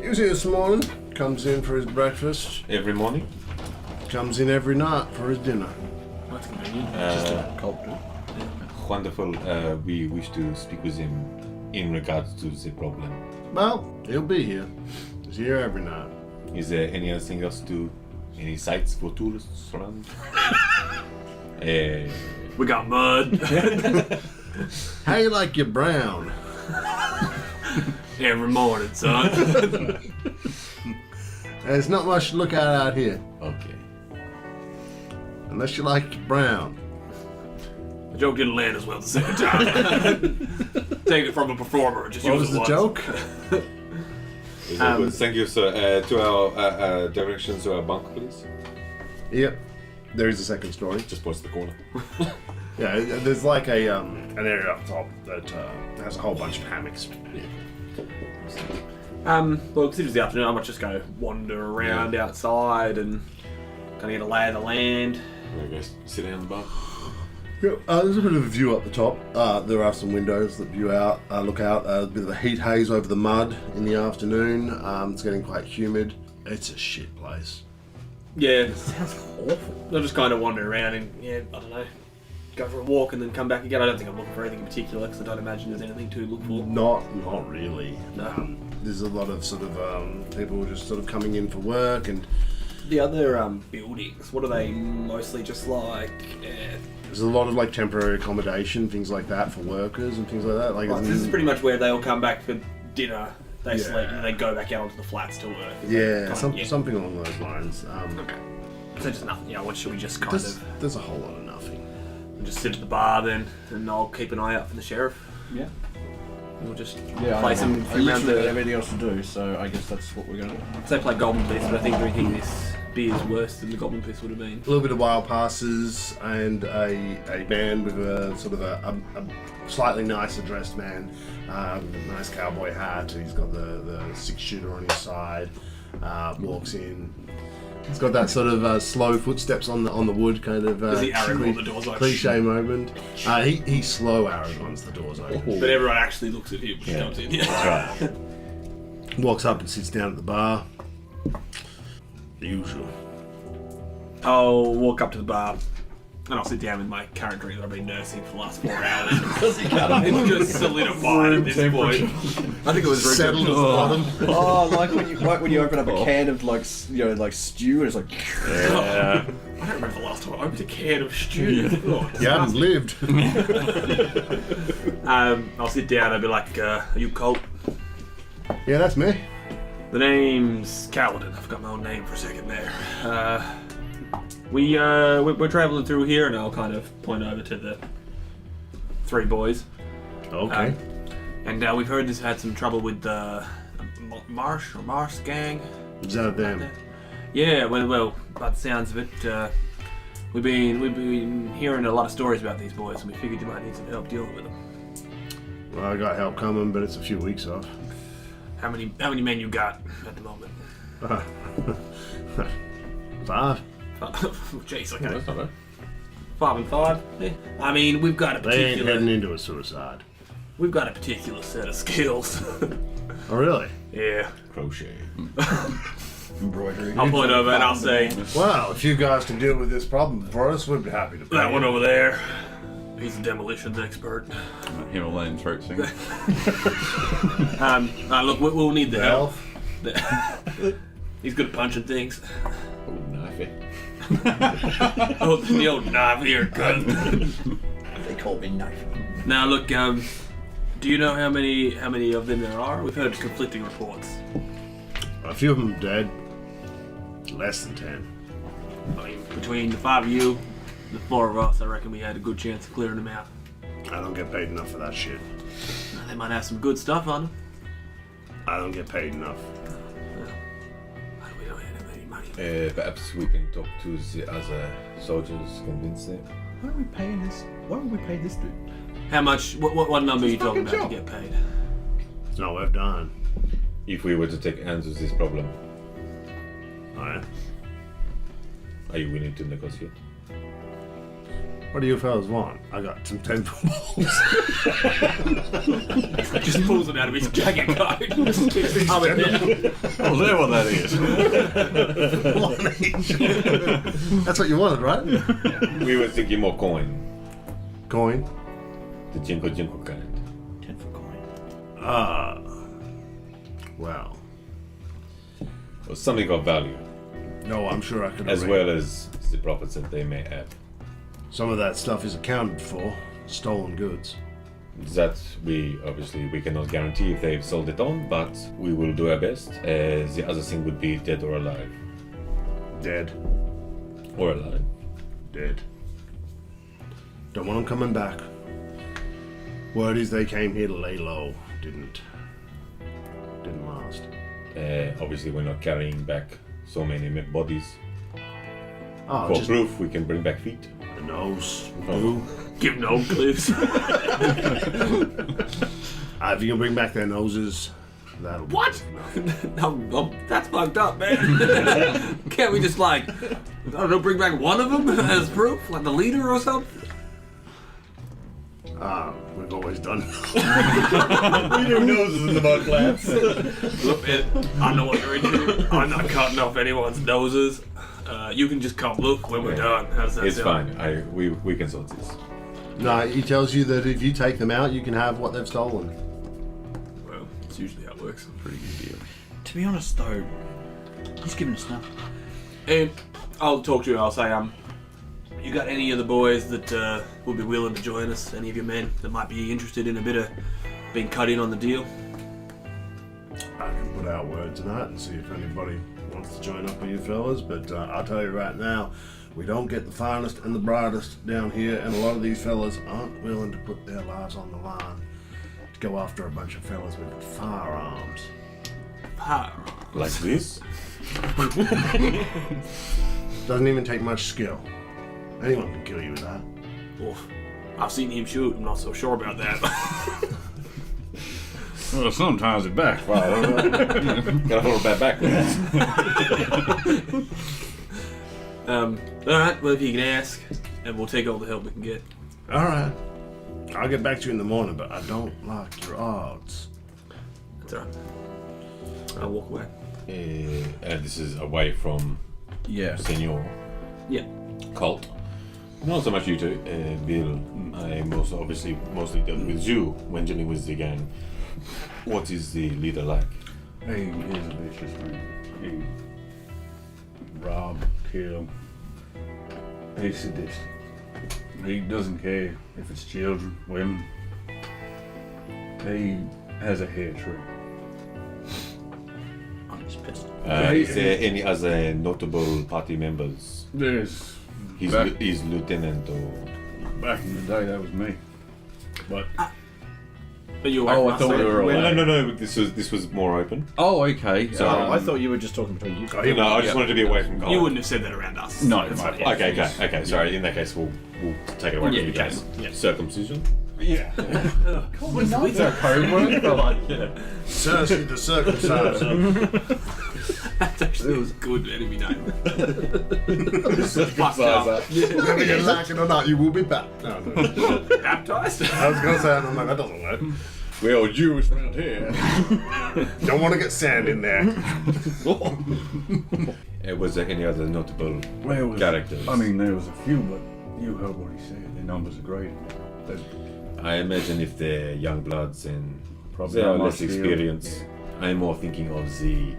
He was here this morning. Comes in for his breakfast. Every morning? Comes in every night for his dinner. That's convenient. Just a cult, dude. Wonderful. We wish to speak with him in regards to the problem. Well, he'll be here. He's here every night. Is there anything else to... Any sites for tourists around? We got mud. How you like your brown? Every morning, son. There's not much to look at out here. Okay. Unless you like your brown. The joke didn't land as well the second time. Take it from a performer. Just What use was it the once. joke? Is that good? Thank you, sir. To our directions to our bunk, please. Yep. There is a second story. Just towards the corner. Yeah, there's like a an area up top that has a whole bunch of hammocks. Well, because it was the afternoon, I might just go wander around outside and kind of get a lay of the land. I'm gonna go sit down in the bar. Yep, there's a bit of a view up the top. There are some windows that view out, look out. A bit of a heat haze over the mud in the afternoon. It's getting quite humid. It's a shit place. Yeah, Sounds awful. I'll just kind of wander around and, yeah, I don't know, go for a walk and then come back again. I don't think I'm looking for anything in particular because I don't imagine there's anything to look for. Not really. No. There's a lot of sort of people just sort of coming in for work, and The other buildings, what are they mostly just like? there's a lot of like temporary accommodation, things like that for workers and things like that. Like, This is pretty much where they all come back for dinner. They Yeah. sleep and they go back out onto the flats to work. yeah, Yeah. something along those lines. Okay. So just nothing. Yeah. What should we just kind of There's a whole lot of nothing. just sit at the bar then, and I'll keep an eye out for the sheriff. Yeah. We'll just Yeah, play some I few rounds literally got of. everything else to do, so I guess that's what we're gonna do. Say play Golden Piss, but I think drinking this beer is worse than the Goblin Piss would have been. A little bit of wild passes and a man with a sort of a slightly nicer dressed man, with a nice cowboy hat. He's got the 6-shooter on his side. Walks in. He's got that sort of slow footsteps on the wood kind of. Does he Aragorn the doors like cliche moment? He slow Aragorns the doors open. But everyone actually looks at him when he comes in. Yeah. That's right. Walks up and sits down at the bar. The usual. I'll walk up to the bar and I'll sit down with my current drink that I've been nursing for the last 4 hours. It's just solidified at this point. I think it was Settled at the bottom. Oh, like when you open up a can of like stew and it's like. Yeah. I don't remember the last time I opened a can of stew. Oh, You haven't lived. I'll sit down and I'll be like, are you Colt? Yeah, that's me. The name's Kaladin. I forgot my own name for a second there. We're traveling through here, and I'll kind of point over to the 3 boys. Okay. And we've heard this had some trouble with the Marsh gang. Is that them? Yeah, well, by the sounds of it, we've been hearing a lot of stories about these boys, and we figured you might need some help dealing with them. Well, I got help coming, but it's a few weeks off. How many men you got at the moment? 5. Jeez, okay. That's not bad. 5 and 5. Yeah. I mean, we've got a They ain't heading particular into a suicide. set of skills. Oh, really? Yeah. Crochet. Embroidery. I'll point over and I'll say, Well, if you guys can deal with this problem for us, we'd be happy to. that one over there, he's a demolitions expert. Himalayan throat singer. Look, we'll need the help. Elf. He's good at punching things. Oh, knifey. Oh, the old knife here, cuz. They call me knife. Now, look, do you know how many of them there are? We've heard conflicting reports. A few of them dead. Less than 10. I mean, between the 5 of you, the 4 of us, I reckon we had a good chance of clearing them out. I don't get paid enough for that shit. Now, they might have some good stuff on them. I don't get paid enough. We don't have any money. Perhaps we can talk to the other soldiers, convince them. Why are we paying this? Why would we pay this dude? How much? What number are you It's a talking fucking about to job. get paid? It's not worth dying. If we were to take hands with this problem, Alright. are you willing to negotiate? What do you fellas want? I got some 10 balls. Just pulls it out of his jacket coat. Oh, there what that is. That's what you wanted, right? We were thinking more coin. Coin. The jinko kind. 10 for coin. Well. Or something of value, No, I'm sure I could as arrange- well as the profits that they may have. Some of that stuff is accounted for. Stolen goods. That we cannot guarantee if they've sold it on, but we will do our best. The other thing would be dead or alive. Dead. Or alive. Dead. Don't want them coming back. Word is they came here to lay low. Didn't last. Obviously, we're not carrying back so many bodies. Oh, For just proof, we can bring back feet. the nose. Oh. Give no clues. If you can bring back their noses, that'll be What? good enough. No, that's fucked up, man. Can't we just I don't know, bring back one of them as proof, like the leader or something? We've always done. We do noses in the mud flats. Look, I know what you're into. I'm not cutting off anyone's noses. You can just come look when we're done. How does that It's sound? fine. We can sort this. No, he tells you that if you take them out, you can have what they've stolen. Well, it's usually how it works. Pretty good deal. To be honest, though, he's giving us nothing. And I'll talk to you. I'll say, you got any of the boys that would be willing to join us? Any of your men that might be interested in a bit of being cut in on the deal? I can put out word tonight and see if anybody wants to join up with you fellas, but I'll tell you right now, we don't get the finest and the brightest down here, and a lot of these fellas aren't willing to put their lives on the line to go after a bunch of fellas with firearms. Like this? Doesn't even take much skill. Anyone can kill you with that. Oof. I've seen him shoot. I'm not so sure about that. Well, sometimes it backfires. Got a little bad background. Alright, well, if you can ask, and we'll take all the help we can get. Alright. I'll get back to you in the morning, but I don't like your odds. That's alright. I'll walk away. This is away from Yeah. Senor Yeah. Colt. Not so much you two, Bill. I mostly dealt with you when dealing with the gang. What is the leader like? He is a vicious man. He rob, kill. He's sadistic. He doesn't care if it's children, women. He has a hair trigger. I'm just pissed. Is there any other notable party members? There's He's lieutenant or... back in the day that was me. But But you Oh, I thought we were all- No. This was more open. oh, okay. So- I thought you were just talking between you. No, I just wanted to be away from Colt. You wouldn't have said that around us. No, That's my fine. fault. Okay. Sorry. In that case, we'll take it away Yeah, from you okay. guys. Yeah. Circumcision. Yeah. What's It's a code word for like, yeah. Cersei the circumciser. That's actually a good enemy name. Whether you like it or not, you will be back. No. Baptized? I was going to say, I'm like, that doesn't work. We're all Jewish around here. Don't want to get sand in there. Was there any other notable There was, characters? I mean, there was a few, but you heard what he said. The numbers are great. I imagine if they're young bloods and Probably they are not less much skill. experienced, I'm more thinking of the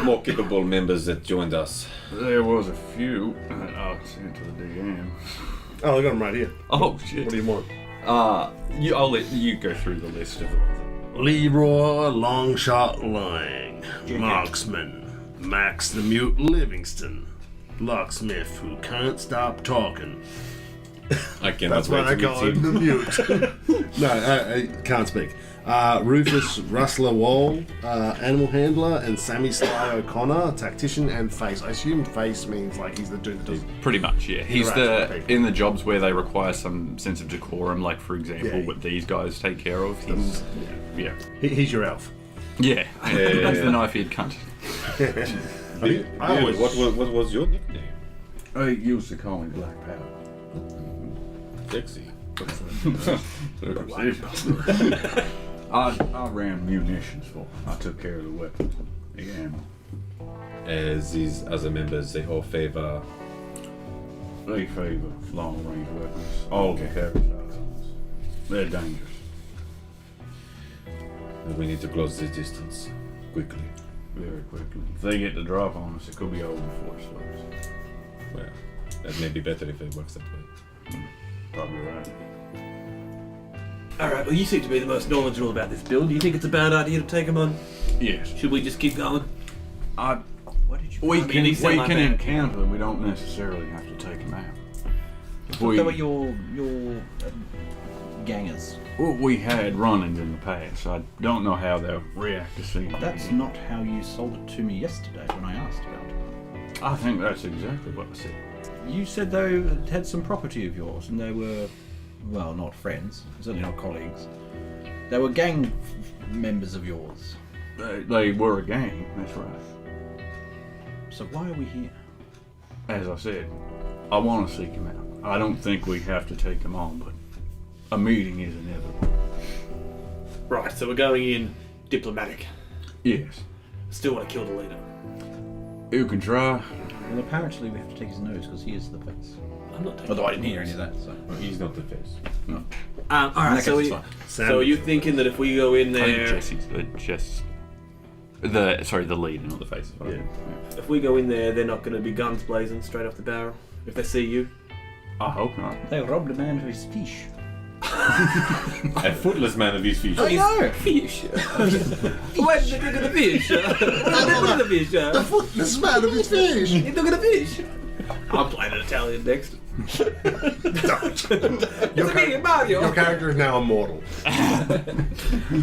more capable members that joined us. There was a few that I sent to the DM. Oh, I got them right here. Oh shit! What do you want? I'll let you go through the list of the ones. Leroy Longshot Lang, Marksman, Max the Mute Livingston, Locksmith who can't stop talking. I cannot That's what I wait to call meet him, him. the Mute. No, I can't speak. Rufus Rustler Wall, Animal Handler, and Sammy Sly O'Connor, Tactician and Face. I assume Face means like he's the dude that does. Pretty much, yeah. He's Interact with the people. in the jobs where they require some sense of decorum, like for example, Yeah. what these guys take care of. He's yeah, He's your elf. yeah. That's the knife-eared cunt. Bill, I always- what was your nickname? I used to call me Black Powder. Sexy. I ran munitions for him. I took care of the weapons and the ammo. As these other members, they all favor. They favor long-range weapons. All the carry shotguns. They're dangerous. We need to close this distance quickly. Very quickly. If they get the drop on us, it could be over before it slows. Well, that may be better if it works that way. Probably right. Alright, well, you seem to be the most knowledgeable about this build. Do you think it's a bad idea to take them on? Yes. Should we just keep going? What did you? We I mean, can, these sound like that. encounter them. We don't necessarily have to take them out. If They were your gangers. well, we had run-ins in the past. I don't know how they'll react to seeing That's them. not how you sold it to me yesterday when I asked about it. I think that's exactly what I said. You said they had some property of yours, and they were, well, not friends, certainly not colleagues. They were gang members of yours. They were a gang, that's right. So why are we here? As I said, I want to seek them out. I don't think we have to take them on, but a meeting is inevitable. Right, so we're going in diplomatic. Yes. Still want to kill the leader. You can try. Well, apparently we have to take his nose because he is the face. I'm not taking Although I didn't hear any of that, so. Well, he's not the face. No. Alright, In so, that case, it's fine. so are you thinking that if we go in I think there... Jesse's the leader, not the face. Yeah. If we go in there, they're not going to be guns blazing straight off the barrel. If they see you. I hope not. They robbed a man of his fish. A footless man of his feet. I know! Fish. Why did they look at the fish? Why did they look at the fish? The footless man of his fish! You look at the fish. I'm playing an Italian next. Don't. It's me, Mario. Your character is now immortal.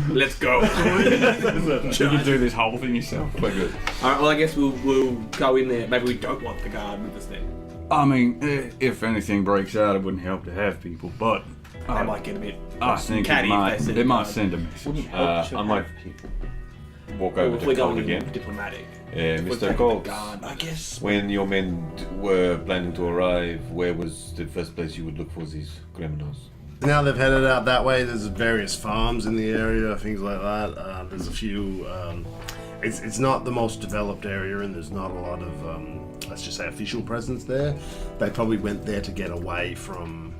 Let's go. You can do this whole thing yourself. We're good. Alright, well I guess we'll go in there. Maybe we don't want the guard with us then. I mean, if anything breaks out, it wouldn't help to have people, but They might get a bit I think catty if they it might guard. send a message. Wouldn't help to I might have people. walk Well, over if to we're Colt going again. diplomatic. Mr. We're taking Colt, the guard. I guess. when your men were planning to arrive, where was the first place you would look for these criminals? Now they've headed out that way. There's various farms in the area, things like that. There's a few. It's not the most developed area, and there's not a lot of, let's just say, official presence there. They probably went there to get away from,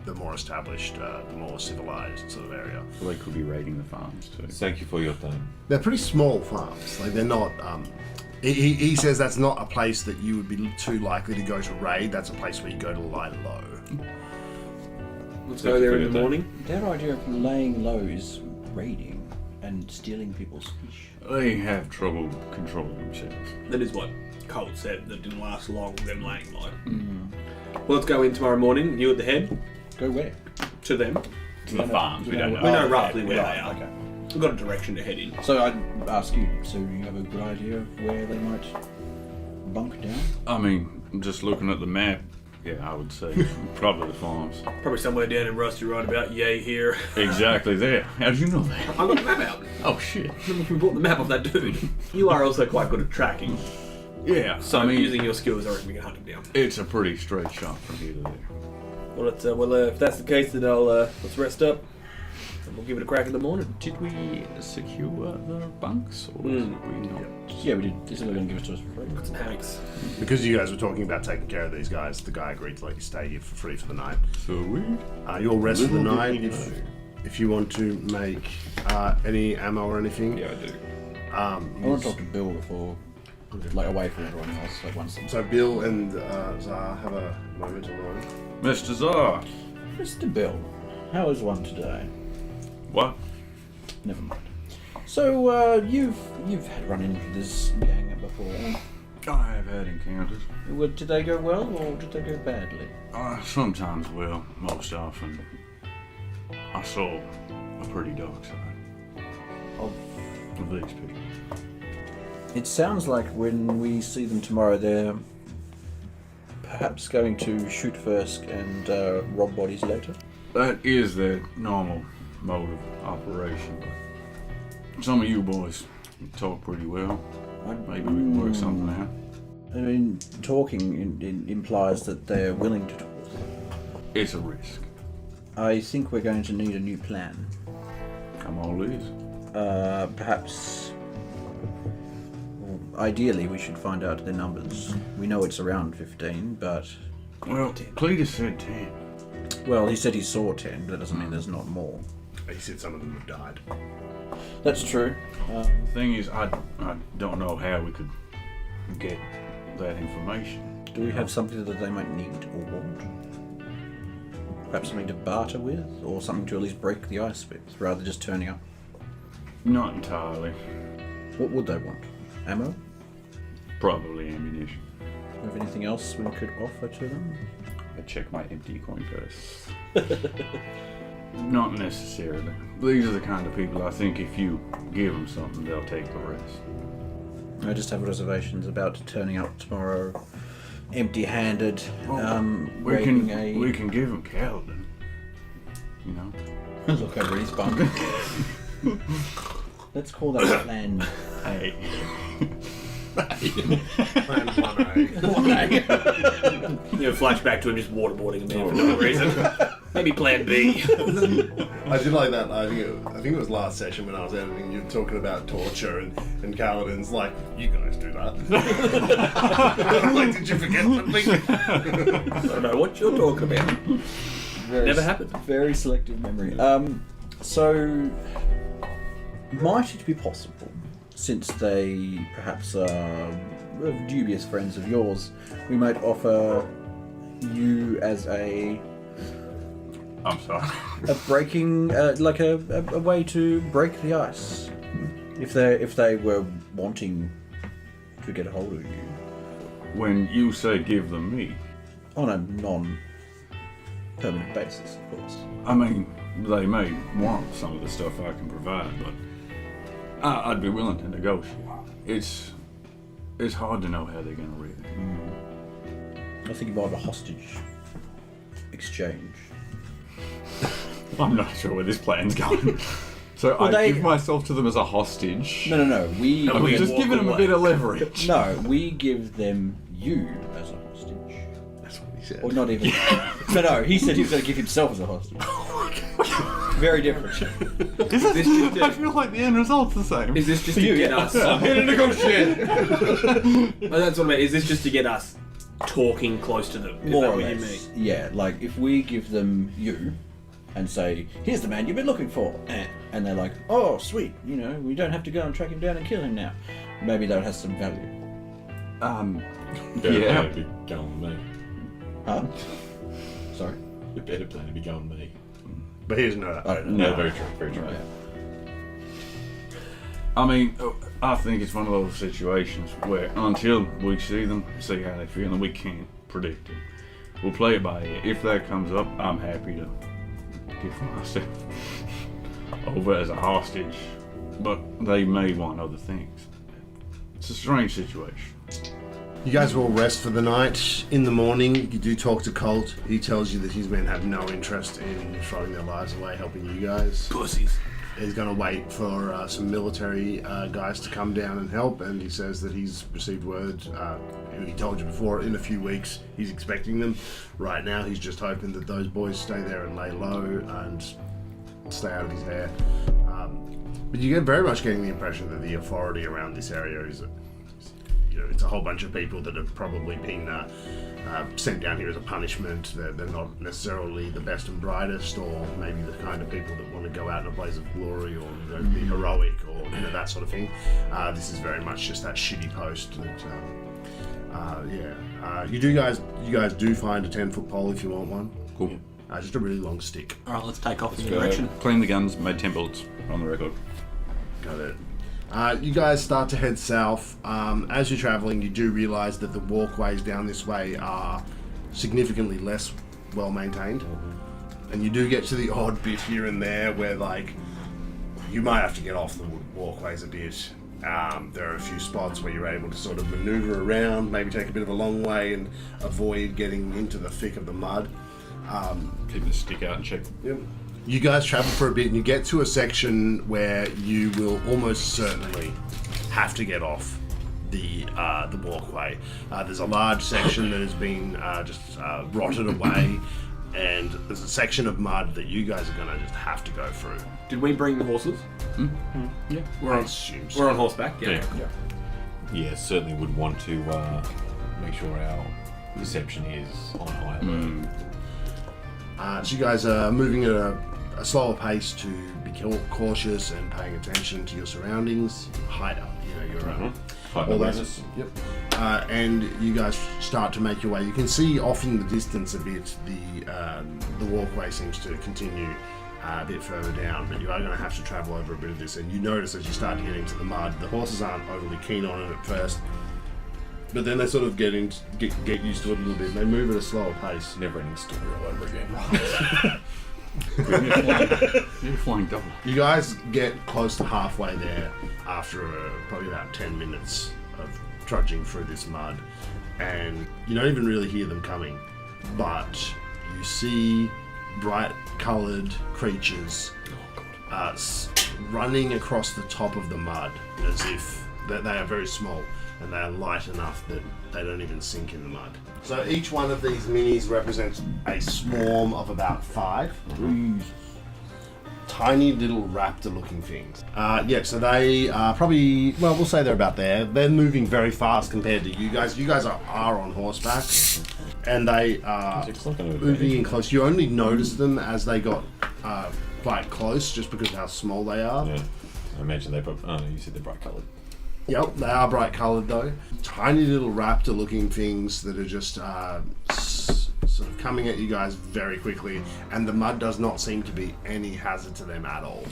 the more established, the more civilized sort of area. Well, they could be raiding the farms too. Thank you for your time. They're pretty small farms. Like they're not. He says that's not a place that you would be too likely to go to raid. That's a place where you go to lie low. Let's go there in the morning. Their idea of laying low is raiding and stealing people's fish. They have trouble controlling themselves. That is what Colt said. That didn't last long. Them laying low. Well, let's go in tomorrow morning. You at the head. Go where? To them. To the farms, we don't know. We know okay, roughly where right, they are. Okay. We've got a direction to head in. So I'd ask you, so you have a good idea of where they might bunk down? I mean, just looking at the map, yeah, I would say probably the farms. Probably somewhere down in Rusty right about yay here. Exactly there. How did you know that? I got the map out. Oh shit. We bought the map off that dude. You are also quite good at tracking. Yeah, So I mean, using your skills, I reckon we can hunt him down. it's a pretty straight shot from here to there. Well, if that's the case, then let's rest up. And we'll give it a crack in the morning. Did we secure the bunks, or did we not? Yeah, we did. This is going to give it to us for free. Got some hammocks. Because you guys were talking about taking care of these guys, the guy agreed to let you stay here for free for the night. Sweet. You'll rest for the Little night did he if you want to make any ammo or anything. Yeah, I do. I want to talk to Bill before, like, away from everyone else. Like once. So Bill and Zara have a moment alone. Mr. Czar. Mr. Bill, how is one today? What? Never mind. So you've had run into this gang before. I have had encounters. Well, did they go well or did they go badly? Sometimes well, most often. I saw a pretty dark side Of of these people. It sounds like when we see them tomorrow, they're perhaps going to shoot first and rob bodies later. That is their normal mode of operation. But some of you boys talk pretty well. Maybe we can work something out. I mean, talking implies that they're willing to talk. It's a risk. I think we're going to need a new plan. I'm all ears. Perhaps. Ideally, we should find out their numbers. We know it's around 15, but. Well, Cletus said 10. Well, he said he saw 10, but that doesn't mean there's not more. He said some of them have died. That's true. Thing is, I don't know how we could get that information. Do we have something that they might need or want? Perhaps something to barter with, or something to at least break the ice with, rather than just turning up? Not entirely. What would they want? Ammo? Probably ammunition. Do you have anything else we could offer to them? I check my empty coin purse. Not necessarily. These are the kind of people I think if you give them something, they'll take the rest. I just have reservations about turning up tomorrow empty-handed, We can raiding give them Caledon. You know? Look over his bunk. Let's call that plan. Hey. Plan 1A. You know, flashback to him just waterboarding a man for no reason. Maybe plan B. I did like that. I think it was last session when I was editing. You were talking about torture, and Kaladin's like, "You guys do that." Like, did you forget something? I don't know what you're talking about. Never happened. Very selective memory. So, might it be possible, since they perhaps are dubious friends of yours, we might offer you as a breaking, like a way to break the ice, if they were wanting to get a hold of you When you say give them me, on a non-permanent basis, of course. I mean, they may want some of the stuff I can provide, but I'd be willing to negotiate. It's hard to know how they're going to react. I think more of a hostage exchange. I'm not sure where this plan's going. So Well, I they- give myself to them as a hostage. No. We I'm just giving them a bit of leverage. no. We give them you as a hostage. That's what he said. Or not even. No. He said he was going to give himself as a hostage. Very different. Is this just I feel like the end result's the same. Is this just For to you, get yeah. us? I'm here to negotiate. Oh, that's what I mean. Is this just to get us talking close to them? Is More that or what you less. mean? Yeah. Like if we give them you, and say, "Here's the man you've been looking for," and they're like, "Oh, sweet. You know, we don't have to go and track him down and kill him now." Maybe that has some value. Yeah. Yeah. Be going with me. Huh? Sorry. You better plan to be going with me. But he doesn't know that. I don't know. No, very true. Very true. I mean, I think it's one of those situations where until we see them, see how they feel, and we can't predict it. We'll play it by ear. If that comes up, I'm happy to give myself over as a hostage. But they may want other things. It's a strange situation. You guys will rest for the night. In the morning, you do talk to Colt. He tells you that his men have no interest in throwing their lives away helping you guys. Pussies. He's going to wait for some military guys to come down and help, and he says that he's received word. He told you before, in a few weeks, he's expecting them. Right now, he's just hoping that those boys stay there and lay low and stay out of his hair. But you get very much getting the impression that the authority around this area is, it's a whole bunch of people that have probably been sent down here as a punishment. They're not necessarily the best and brightest, or maybe the kind of people that want to go out in a blaze of glory, or be heroic, or that sort of thing. This is very much just that shitty post. You guys do find a 10-foot pole if you want one. Cool. Just a really long stick. All right, let's take off in the direction. Clean the guns, made 10 bullets on the record. Got it. You guys start to head south. As you're traveling, you do realize that the walkways down this way are significantly less well maintained. And you do get to the odd bit here and there where, like, you might have to get off the walkways a bit. There are a few spots where you're able to sort of maneuver around, maybe take a bit of a long way and avoid getting into the thick of the mud. Keep the stick out and check. Yep. You guys travel for a bit and you get to a section where you will almost certainly have to get off the walkway. There's a large section that has been rotted away, and there's a section of mud that you guys are going to just have to go through. Did we bring the horses? Yeah. We're I on, assume we're on so. horseback. Yeah. Yeah, certainly would want to make sure our perception is on high alert. So you guys are moving at a slower pace to be cautious and paying attention to your surroundings. Hide up, your High all that. awareness. Yep. And you guys start to make your way. You can see off in the distance a bit the walkway seems to continue a bit further down, but you are going to have to travel over a bit of this. And you notice as you start to get into the mud, the horses aren't overly keen on it at first, but then they sort of get used to it a little bit. And they move at a slower pace. Never-ending story all over again. You're flying double. You guys get close to halfway there after probably about 10 minutes of trudging through this mud, and you don't even really hear them coming, but you see bright coloured creatures running across the top of the mud as if They are very small, and they are light enough that they don't even sink in the mud. So each one of these minis represents a swarm of about 5. Tiny little raptor-looking things. So they are probably, well, we'll say they're about there. They're moving very fast compared to you guys. You guys are on horseback, and they are moving in close. You only notice them as they got quite close, just because of how small they are. Yeah. I imagine they probably... Oh, no, you said they're bright coloured. Yep, they are bright coloured though. Tiny little raptor-looking things that are just sort of coming at you guys very quickly, and the mud does not seem to be any hazard to them at all.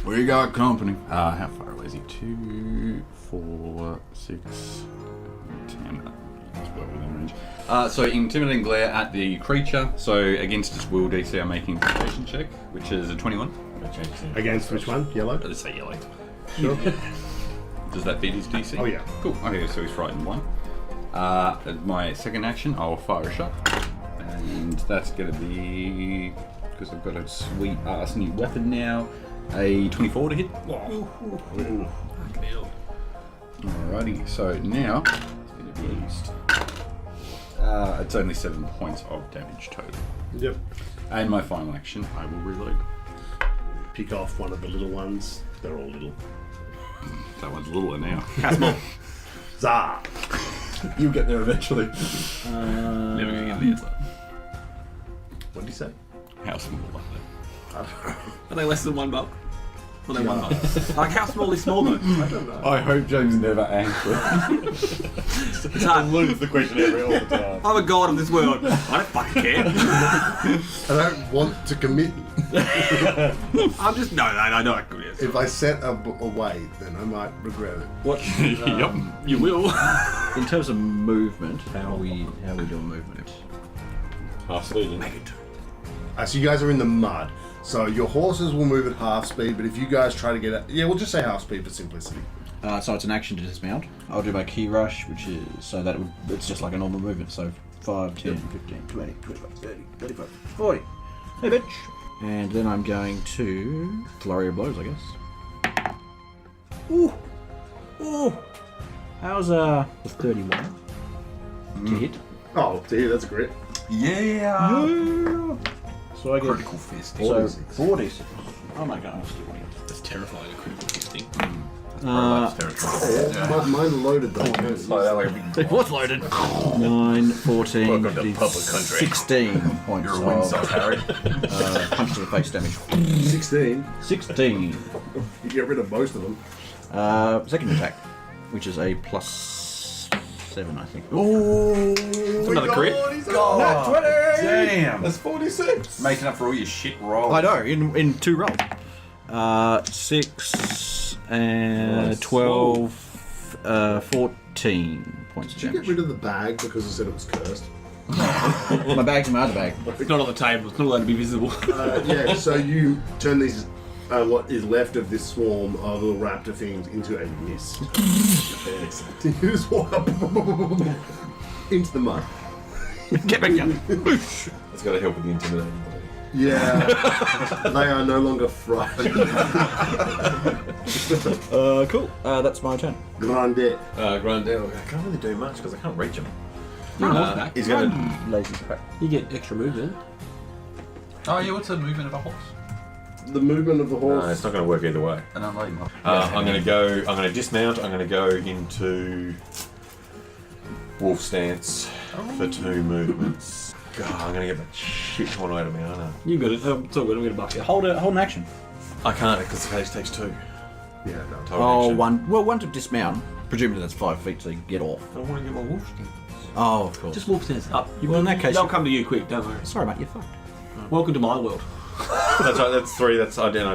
We got company. How far away is he? 2, 4, 6, 10. That's well within range. So intimidating glare at the creature. So against its will DC, I'm making a concentration check, which is a 21. Against which one? Yellow? Let's say yellow. Sure. Does that beat his DC? Oh yeah. Cool. Okay, so he's frightened 1. As my second action, I'll fire a shot, and that's going to be, because I've got a sweet ass new weapon now, a 24 to hit. Alrighty, so now it's going to be at least. It's only 7 points of damage total. Yep. And my final action, I will reload. Pick off one of the little ones. They're all little. That one's littler now. Zah! You'll get there eventually. Never gonna get the answer. What did you say? How small are they? Are they less than $1? Are they $1? Like, how small is small though? I don't know. I hope James never answers. It's hard. Lose the question all the time. I'm a god of this world. I don't fucking care. I don't want to commit. I'm just no. I know I could. Yes. If I set a weight, then I might regret it. What? Yep. You will. In terms of movement, how are we doing movement? Half speed. Make it 2. So you guys are in the mud. So your horses will move at half speed, but if you guys try to get it, we'll just say half speed for simplicity. So it's an action to dismount. I'll do my key rush, which is it's just like a normal movement. So 5, 10, 15, 20, 25, 30, 35, 40. Hey, bitch. And then I'm going to flurry of blows, I guess. Ooh, ooh. How's the 31 to hit? Oh, to hear that's a crit. Yeah. So I get Critical fist. so 46. Oh my god, I'm still winning. That's terrifying. A critical fisting. Mine loaded though. It was loaded. 9, 14, Welcome to public country. 16 points of Harry. punch to the face damage. 16. 16. You get rid of most of them. Second attack, which is a +7, I think. Oh, Another crit. Nat 20! Damn. That's 46. Making up for all your shit rolls. I know, in 2 rolls. 6 and Nice. 12, 14 points of Did you get damage. rid of the bag because I said it was cursed? My bag's in my other bag. It's not on the table. It's not allowed to be visible. Yeah, so you turn these, what is left of this swarm of little raptor things into a mist. You just walk up into the mud. Get back down. That's got to help with the intimidating. Yeah, they are no longer frightened. Cool. That's my turn. Grande. Grandel, I can't really do much because I can't reach him. You're on horseback. He's going to... Lazy crap. You get extra movement. Oh yeah, what's the movement of a horse? The movement of the horse. No, it's not going to work either way. And I'm like, I'm going to dismount. I'm going to go into wolf stance for 2 movements. God, I'm going to get that shit torn out of me, aren't I? You got it. It's all good. I'm going to buck you. Hold an action. I can't because the case takes 2. Yeah, no. Total Oh, action. one to dismount. Presumably that's 5 feet, so you get off. I don't want to get my wolf skin. Oh, of course. Just walk stairs up. Well, in that case, They'll come to you quick. Don't worry. sorry, mate, you're fucked. Welcome to my world. That's right. That's 3. I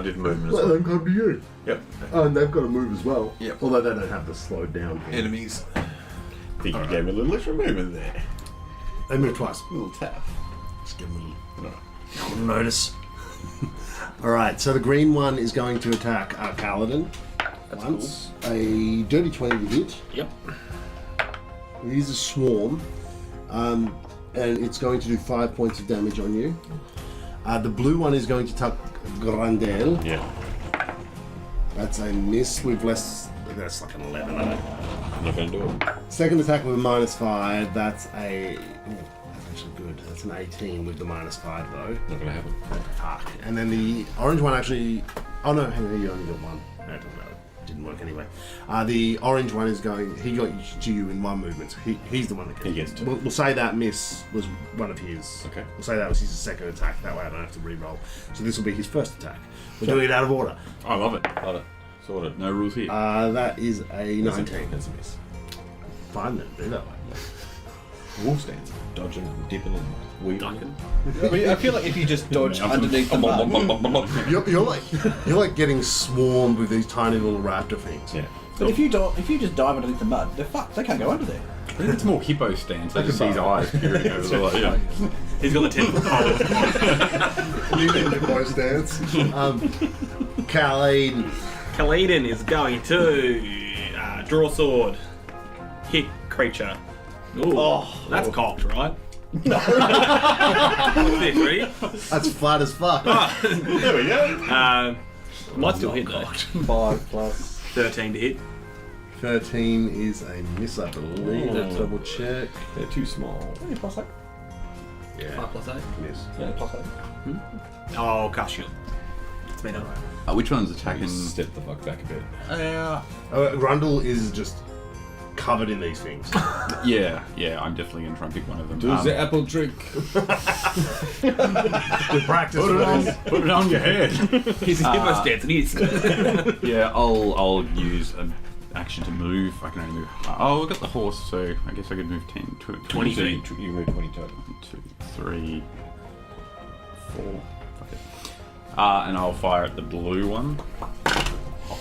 did movement as Let well. them come to you. Yep. Oh, and they've got to move as well. Yep. Although they don't have the slow down. Enemies. I think you gave me a little extra movement there. They move twice. A little tap. Just give them a little notice. Alright, so the green one is going to attack our paladin. Once. A dirty 20 to hit. Yep. He's a swarm. And it's going to do 5 points of damage on you. The blue one is going to attack Grandel. Yeah. That's a miss with less. That's like an 11. I don't. I'm not going to do it. Second attack with a -5. That's a. Ooh, that's actually good. That's an 18 with the -5 though. Not going to happen. Fuck. And then the orange one actually. Oh no, hang on, you only got one. No, it doesn't matter. Didn't work anyway. The orange one is going. He got to you in one movement. So he's the one that He gets to. We'll say that miss was one of his. Okay. We'll say that was his second attack. That way I don't have to re-roll. So this will be his first attack. We're doing it out of order. I love it. Love it. Sorted. No rules here. That is a 19. That's a miss. Fine then, do that way. Wolf stance. Dodging, dipping, and weaving. I feel like if you just dodge underneath the mud. You're like getting swarmed with these tiny little raptor things. Yeah. But if you just dive underneath the mud, they're fucked. They can't go under there. I think it's more hippo stance. I just see his eyes peering over the light. Yeah. He's got the 10-foot pole. You need the boy stance. Khalid. Khalidin is going to draw sword, hit creature. Ooh, that's cocked, right? No. That's flat as fuck. There we go. Might still hit though. 5 plus. 13 to hit. 13 is a miss, I believe. Let's double check. They're too small. Only plus 8. Yeah, 5 plus 8. miss. Yeah, plus 8. Oh, cast shield. It's been done. Which one's attacking? Step the fuck back a bit. Grundle is just covered in these things. Yeah, I'm definitely going to try and pick one of them. Do the apple trick. We practice Put it on your head. He's a hippo stance and he's. Yeah, I'll use an action to move. I can only move. Oh, I've got the horse, so I guess I could move 10, 20 feet. You move 20 total. 1, 2, 3, 4. Fuck it. And I'll fire at the blue one.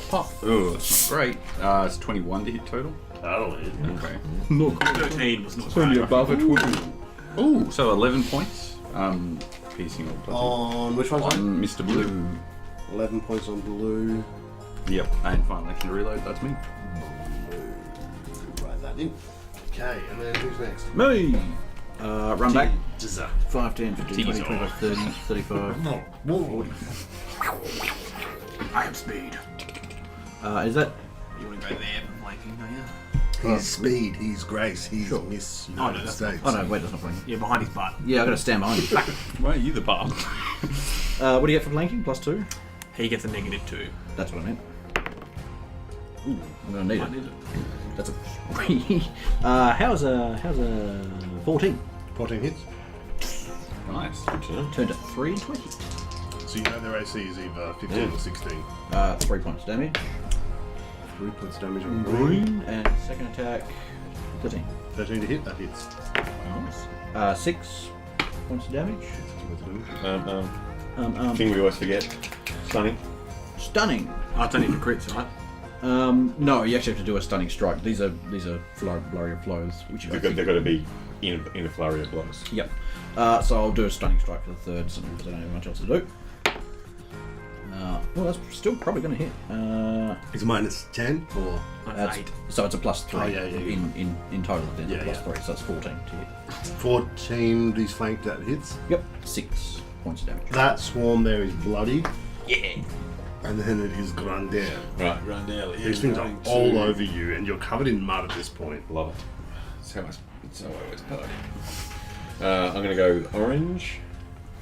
Pop. Oh, it's not great. It's 21 to hit total. That'll hit. Okay. 13 was not great. above a 20. Ooh, so 11 points. Piercing or plus On which one's on Mr. Blue. 11 points on blue. Yep, and final action to reload. That's me. Write that in. Okay, and then who's next? Me! Run back. Jizza. 5, 10, 15, 20, 25, 30, 35. I have speed. Is that... You want to go there for flanking, don't you? He's speed, he's grace, he's Sure. Miss no, United that's States. Oh no, wait, that's not playing. Yeah, behind his butt. Yeah, I've got to stand behind you. Why are you the bar? What do you get for flanking? Plus 2? He gets a -2. That's what I meant. Ooh, I'm going to need Might it. need it. That's a 3. How's a 14? 14 hits. Nice. Good to know. Turn to 3 and 20. So you know their AC is either 15 or 16. 3 points damage. 3 points damage on green. And second attack, 13. 13 to hit, that hits. Nice. 6 points of damage. Thing we always forget. Stunning. Stunning. Oh, it's only for crits, right? No, you actually have to do a stunning strike. These are flurry of blows, which They've got to be in a flurry of blows. Yep. So I'll do a stunning strike for the third, so I don't have much else to do. Well, that's still probably going to hit. It's minus 10 or? That's 8. So it's a plus 3 Oh, yeah. in total. Then Yeah, plus yeah. 3, so it's 14 to hit. 14, these flanked that hits. Yep. 6 points of damage. That swarm there is bloody, Yeah. and then it is Grandel. Right, Randall. These things are all over you, and you're covered in mud at this point. Love it. It's how I always party. I'm going to go orange.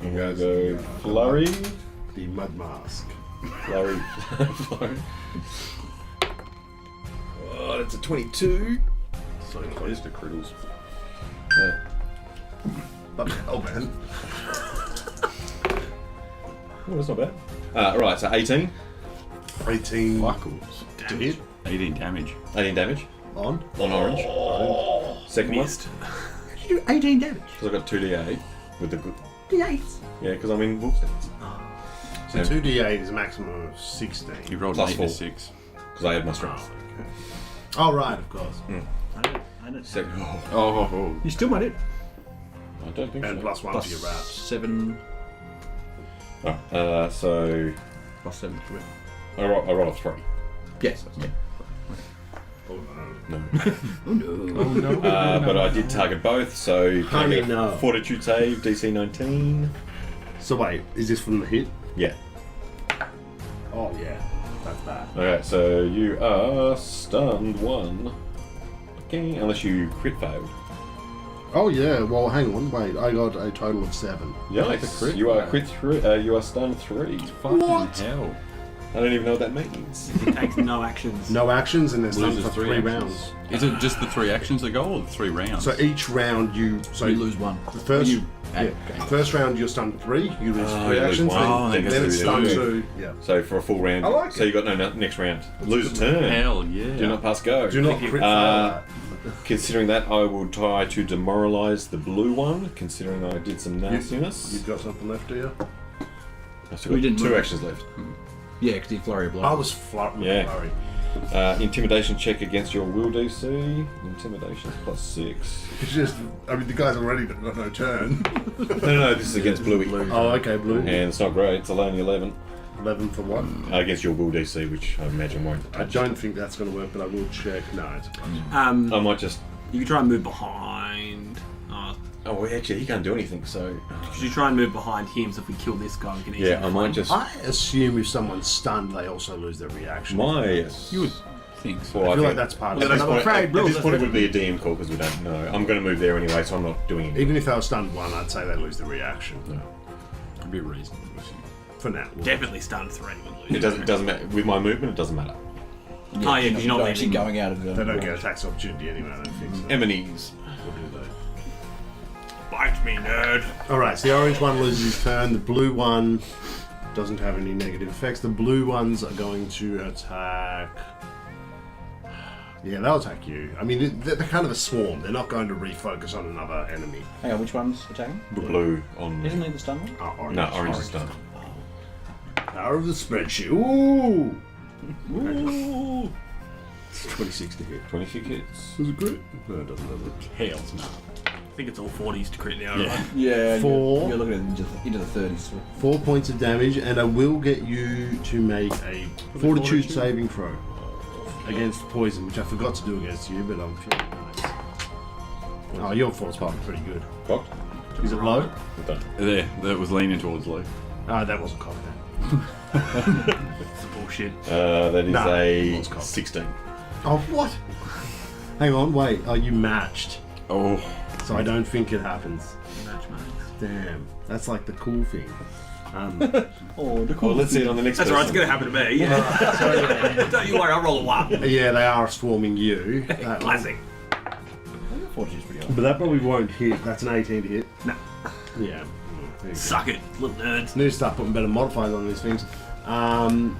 I'm going to go flurry. The mud mask. Flurry. Flurry. Oh, that's a 22. So close to crittles. But oh man. Oh, that's not bad. Right, so 18. 18 Buckles. to hit 18 damage. 18 damage on. on orange. Second Missed. You do 18 damage. Because I've got 2d8 with the good. D8s. Yeah, because I'm in wolf stance. So 2d8 is a maximum of 16. You rolled Plus 8 4. to 6. Because I had my strength. Oh right, of course. I don't. Second. Oh. You still might hit. I don't think And so. plus 1 Plus for your wrap. 7. So Plus 7 to it. I roll a 3. Yes. Yeah. Oh no. No. Oh no. But I did target both, so Honey, no. Fortitude save, DC 19. So wait, is this from the hit? Yeah. Oh yeah. That's bad. Okay, so you are stunned 1. Okay, unless you crit failed. Oh yeah. Well, hang on. Wait. I got a total of 7. Yikes! You are crit 3. You are stunned 3. Fucking hell. I don't even know what that means. It takes no actions. No actions, and they're stunned Loses for 3 3 actions. rounds. Is it just the 3 actions that go, or the 3 rounds? So each round you lose one. The first Okay. first round you're stunned 3. You lose Oh, 3 you lose actions. one. Then, Then then it's it's stunned 2. 2. Yeah. So for a full round, I like so it. you got no next round. Lose a turn. Hell yeah. Do not pass go. Do not crit Uh, fail Considering that, I will try to demoralise the blue one. Considering I did some that. nastiness. You've got something left, do you? I've still We got didn't 2 move. actions left. Yeah, because he flurry of blow. I was flurry. Yeah. Intimidation check against your will DC. Intimidation's +6. It's just, I mean, the guy's already got no turn. No, this is against Bluey. Oh, okay, blue. And it's not great, it's only 11. 11 for what? Against your will DC, which I imagine won't. I don't think that's going to work, but I will check. No, it's I might just. You can try and move behind. Oh, well, actually, he can't do anything, so. Because you try and move behind him, so if we kill this guy, we can easily Yeah, I might find just. I assume if someone's stunned, they also lose their reaction. My. You would think so. Well, I feel like think- that's part At of this it. point, afraid, at Bill, this that's point it it. would be a DM call because we don't know. I'm going to move there anyway, so I'm not doing anything. Even if they were stunned 1, I'd say they lose the reaction. Could be reasonable. For now. Definitely stunned 3 would lose. It doesn't matter. With my movement, it doesn't matter. Oh, yeah, because you're not actually leaving. going out of the. They don't get a tax opportunity anyway, I don't think so. Eminence. Or do they? Bite me, nerd. Alright, so the orange one loses his turn, the blue one doesn't have any negative effects. The blue ones are going to attack. Yeah, they'll attack you. I mean, they're kind of a swarm. They're not going to refocus on another enemy. Hang on, which one's attacking? The blue on. Isn't he the stun one? Oh, orange. No, orange is done. Power of the spreadsheet. Ooh! Ooh! It's 26 to hit. 26 hits. Is it great? No, it doesn't have it. Hells no. I think it's all 40s to crit now, Yeah. right? Yeah. Four. You're looking at into the 30s. 4 points of damage, and I will get you to make a fortitude saving throw against poison, which I forgot to do against you, but I'm feeling nice. Oh, your force part is pretty good. Cocked. Is it low? Done. There, that was leaning towards low. Ah, that wasn't cocked. It's bullshit. That is Nah, a it's cocked. 16. Oh, what? Hang on, wait. Oh, you matched. Oh. So I don't think it happens. Match mates. Damn. That's like the cool thing. Oh, the Well, let's see it on the next That's person. alright, it's going to happen to me. Yeah. Don't you worry, I'll roll a 1. Yeah, they are swarming you. That one. Classic. Fortune's pretty high. But that probably won't hit. That's an 18 to hit. No. Yeah. There you go. Suck it, little nerds. Need to start putting better modifiers on these things. And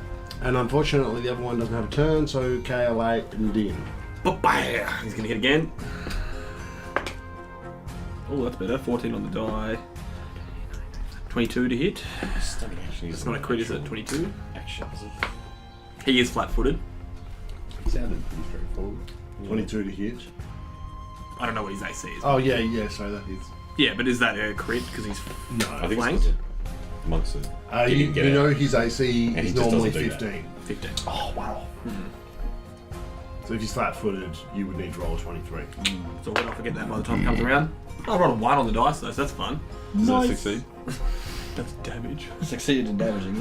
unfortunately, the other one doesn't have a turn, so KL8 and Din. Ba-bam! He's going to hit again. Oh, that's better. 14 on the die. 22 to hit. It's not a crit, is it? 22? Actions. He is flat-footed. Sounded pretty straightforward. 22 to hit. I don't know what his AC is. Oh, yeah, so that hits. Yeah, but is that a crit? Because he's No. I think flanked? it's amongst it. You, Didn't get you it. know his AC And he is just normally doesn't do that. 15. 15. Oh, wow. So if he's flat-footed, you would need to roll a 23. So when I forget that by the time it comes around. I'll roll a 1 on the dice though, so that's fun. Does that succeed? That's damage. Succeeded in damaging,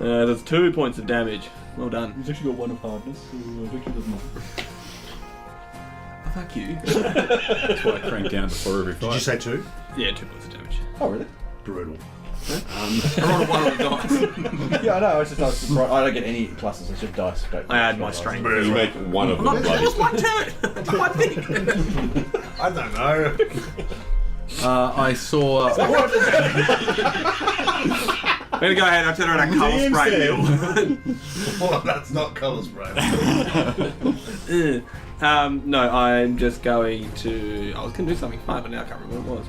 yeah. That's 2 points of damage. Well done. He's actually got 1 of hardness, so Victor doesn't. Oh, fuck you. That's why I crank down to 4 every Did you fight. say 2? Yeah, 2 points of damage. Oh, really? Brutal. I rolled a 1 on the dice. Yeah, I know. It's just I was surprised. I don't get any pluses. It's just dice. I add my strength. You make one of them I'm not bloody. just one turn. That's one thing. I don't know. I saw. I'm gonna go ahead and turn around that colour spray wheel. Well, that's not colour spray. No, I'm just going to. I was going to do something fun, but now I can't remember what it was.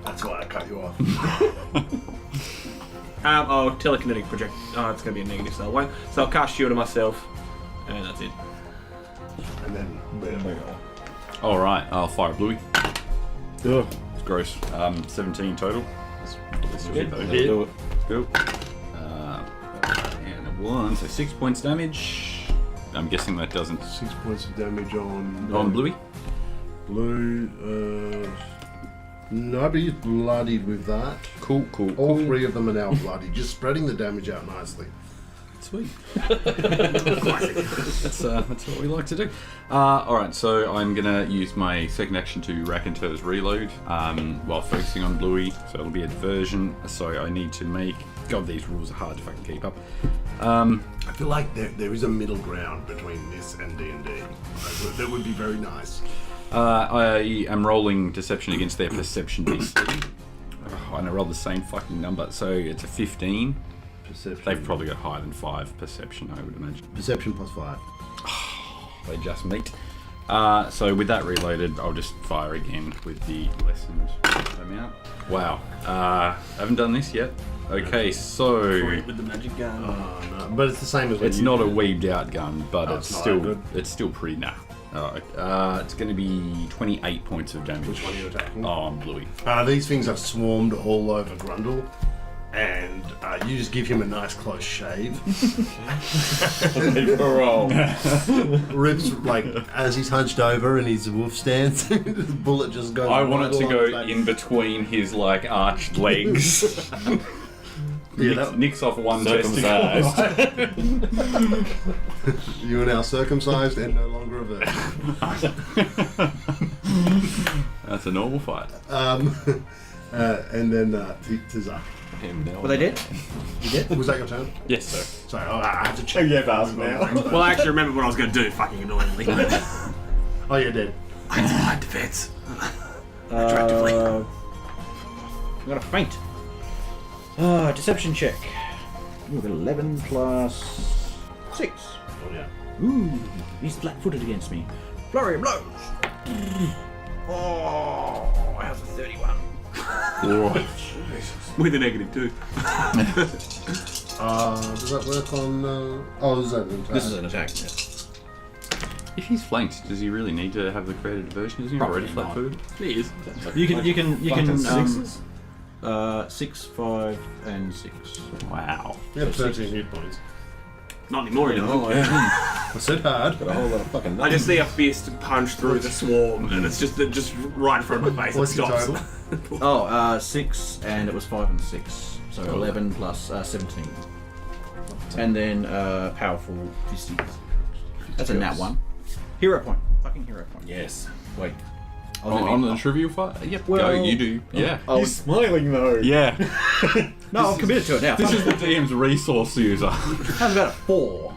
That's why I cut you off. Oh, telekinetic project. Oh, it's going to be a negative, so I won't. So I'll cast shield on myself, and that's it. And then... All right, I'll fire a bluey. Ugh. It's gross. 17 total. That's Hit. though. Do it. Cool. And a 1, so 6 points damage. I'm guessing that doesn't 6 points of damage on... on bluey. Blue, no, but he's bloodied with that. Cool. All 3 of them are now bloody, just spreading the damage out nicely. Sweet. That's what we like to do. Alright, so I'm going to use my second action to Raconteur's Reload while focusing on Bluey. So it'll be a diversion. So I need to make... God, these rules are hard to fucking keep up. I feel like there is a middle ground between this and D&D. That would be very nice. I am rolling Deception against their Perception DC. Oh, and I rolled the same fucking number. So it's a 15. Perception. They've probably got higher than 5 Perception, I would imagine. Perception plus 5. They just meet. So with that reloaded, I'll just fire again with the lessened amount. Wow. I haven't done this yet. Okay, so With the magic gun. No, but it's the same as when it's you not a weaved out gun, but Oh, it's it's not that good? still pretty nah. Alright, it's going to be 28 points of damage. Which one are you attacking? Oh, I'm Bluey. These things have swarmed all over Grundle, and you just give him a nice close shave. Rips, like, as he's hunched over and his wolf stance, the bullet just goes. I want it to right go along in between his like arched legs. Yeah, Nicks off one Circumcised. testicle. you are now circumcised and no longer a virgin. That's a normal fight. And then Tizak. Were they dead? You dead? Was that your turn? Yes, sir. Sorry, I have to check. Yeah, fast now. Well, I actually remember what I was going to do, fucking annoyingly. Oh, you're dead. I defense. Attractively. I got a feint. Deception check. Ooh, 11 plus 6. Oh, yeah. Ooh, he's flat-footed against me. Flurry of blows. Oh, how's a 31? With a -2. Does that work on? Is that an attack? This is an attack. Yeah. If he's flanked, does he really need to have the creative diversion? Isn't he Probably already not. flat-footed? He is. You can 6, 5, and 6. Wow. You have 13 hit points. Not anymore, you know. Oh, yeah. I said hard. Got a whole lot of fucking I just see a fist punch through the swarm, and it's just right in front of my face. What's it your stops. total? 6, and it was 5 and 6. So 11 plus 17. And then powerful fisties. That's a nat 1. Hero point. Fucking hero point. Yes. Wait. On the trivial fight? Yep. Well- Go, you do. Yeah. He's smiling though. Yeah. No, I'm committed to it now. This is the DM's resource user. How's about a 4?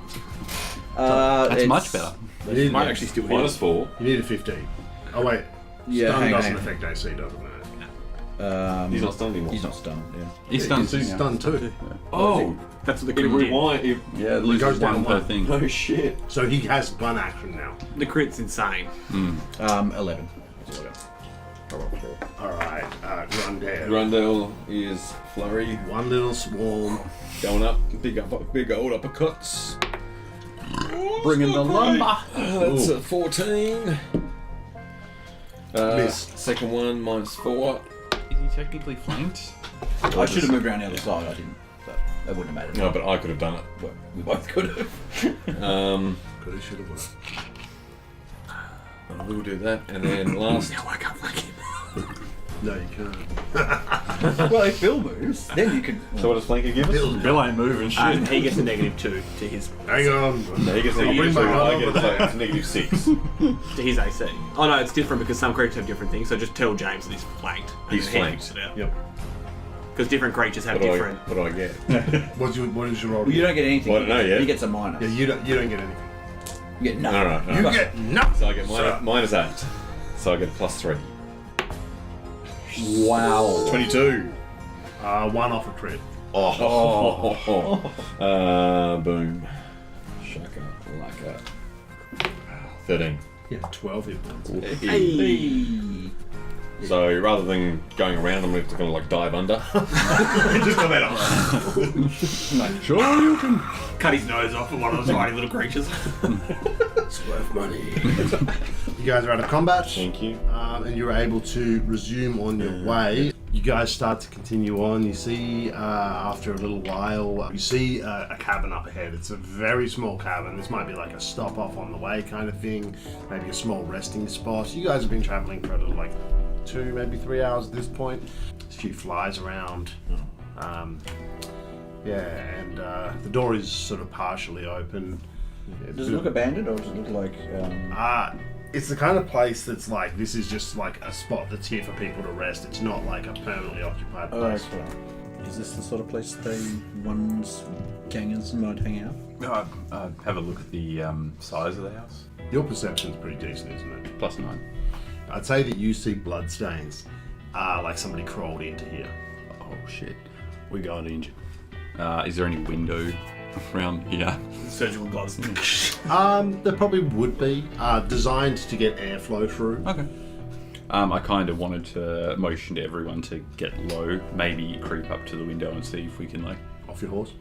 That's much better. You need, Might actually still be. -4. you need a 15. Oh wait. Yeah, Stun hang on, doesn't hang on. affect AC, doesn't it? He's not stunned anymore. He's not stunned, yeah. He's done too He's now. stunned too. Oh, That's what the it crit did. rewind. Yeah, it goes loses down one per one. thing. No shit. So he has one action now. The crit's insane. 11. That's all I got. Alright, Grundale. Grundle is flurry, One little swarm. going up, big old uppercuts. Bringing the lumber. That's a 14. Miss. Second one -4. Is he technically flanked? I should have moved around the other side, I didn't. But that wouldn't have mattered. No, but I could have done it. Well, we both could have. Could have, should have, would have. We'll do that, and then last. Now I can't flank him. No, you can't. Well, if Bill moves, then you can. So what does flanker give us? Bill ain't moving shit. And he gets a -2 to his Hang on. No, he gets I'll bring negative my 2. gun I over get there. it's -6. to his AC. Oh no, it's different because some creatures have different things. So just tell James that he's flanked. and He's then he flanked. works it out. Yep. Because different creatures have What different. do I get? What is your roll? Well, you don't get anything. Well, I don't know yet. He gets a minus. Yeah, you don't get anything. You get nothing. Alright. You get nothing. So I get -8. So I get +3. Wow. 22. One off a crit. Boom. Shaka laka. 13. Yeah, 12 hit points. Hey. So rather than going around, I'm just gonna like dive under. Just come out. Sure you can. Cut his nose off of one of those tiny little creatures. It's worth money. You guys are out of combat. Thank you. And you're able to resume on your way. You guys start to continue on. You see, after a little while, you see a cabin up ahead. It's a very small cabin. This might be like a stop off on the way kind of thing. Maybe a small resting spot. You guys have been traveling for a little, like 2, maybe 3 hours at this point. There's a few flies around. Yeah, and the door is sort of partially open. Does it look abandoned, or does it look like? It's the kind of place that's like, this is just like a spot that's here for people to rest. It's not like a permanently occupied Oh, place. okay. Is this the sort of place one's gangers might hang out? Have a look at the size of the house. Your perception's pretty decent, isn't it? +9. I'd say that you see bloodstains, like somebody crawled into here. Oh shit. We got injured. Is there any window around here? Surgical gloves. There probably would be, designed to get airflow through. Okay. I kind of wanted to motion to everyone to get low, maybe creep up to the window and see if we can, like... Off your horse.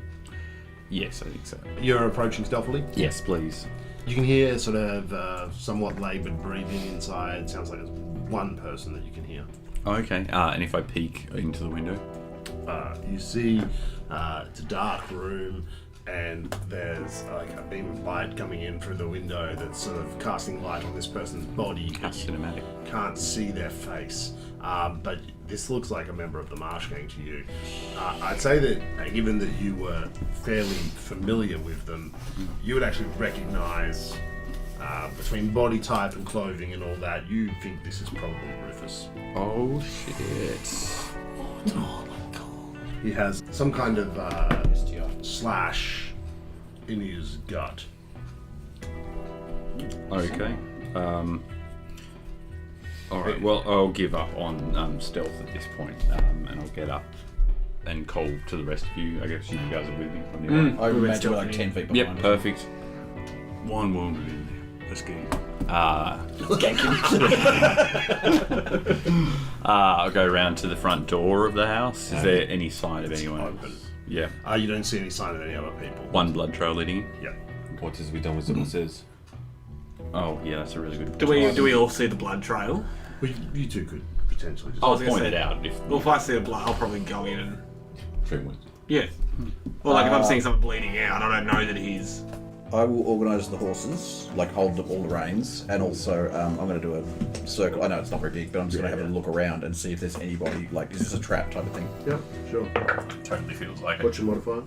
Yes, I think so. You're approaching stealthily. Yes, please. You can hear sort of somewhat laboured breathing inside. Sounds like there's one person that you can hear. Okay, and if I peek into the window? You see it's a dark room, and there's like a beam of light coming in through the window that's sort of casting light on this person's body. How cinematic. Can't see their face, but this looks like a member of the Marsh Gang to you. I'd say that given that you were fairly familiar with them, you would actually recognise between body type and clothing and all that, you think this is probably Rufus. Oh shit. He has some kind of slash in his gut. Okay. Alright, well, I'll give up on stealth at this point, and I'll get up and call to the rest of you. I guess you guys are with me from the other. I would imagine we're like 10 feet behind. Yep, perfect. One wounded in there. Let's get him. I'll go around to the front door of the house. Is there any sign of anyone open. else? Yeah. You don't see any sign of any other people. One blood trail leading in? Yeah. What is we done with the bosses? Oh, yeah, that's a really good Do we all see the blood trail? Well, you two could potentially just... I'll was gonna point say- it out if... Well, if I see the blood, I'll probably go in and Treatment. yeah. Well, like if I'm seeing someone bleeding out, I don't know that he's. I will organise the horses, like hold up all the reins, and also I'm going to do a circle. I know it's not very big, but I'm just going to have a look around and see if there's anybody, like, is this a trap type of thing? Yeah, sure. Totally feels like it. What's your modifier?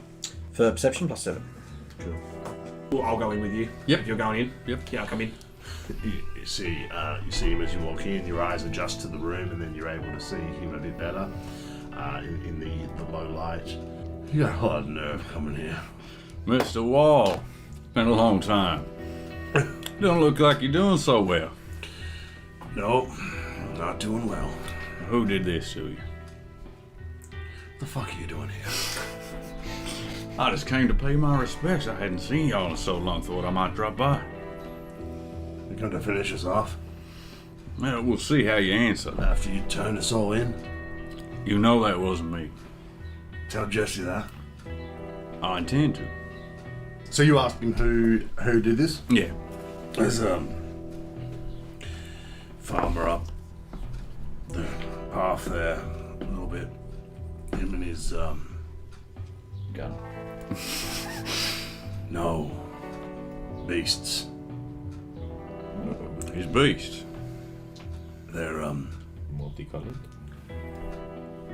For perception, +7. Sure. Well, I'll go in with you. Yep. If you're going in. Yep. Yeah, I'll come in. You see him as you walk in, your eyes adjust to the room, and then you're able to see him a bit better in the low light. You got a lot of nerve coming here. Mr. Wall, been a long time. Don't look like you're doing so well. No, not doing well. Who did this to you? The fuck are you doing here? I just came to pay my respects. I hadn't seen y'all in so long, thought I might drop by. You're going to finish us off Well, we'll see how you answer. after you turn us all in? You know that wasn't me. Tell Jesse that. I intend to. So you asked him who did this? Yeah. There's farmer up the path there a little bit. Him and his Gun. no beasts. He's beast. They're Multicolored.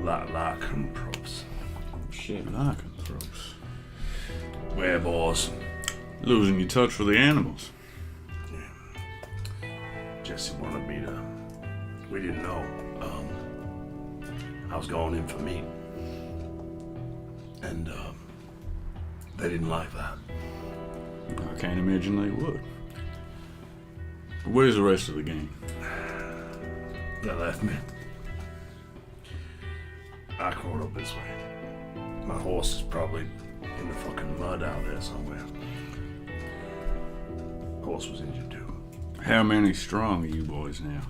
lycanthropes. Shit. Lycanthropes. Werebores. Losing your touch with the animals. Jesse wanted me to. We didn't know. I was going in for meat, and they didn't like that. I can't imagine they would. But where's the rest of the gang? They left me. I crawled up this way. My horse is probably in the fucking mud out there somewhere. Horse was injured too. How many strong are you boys now?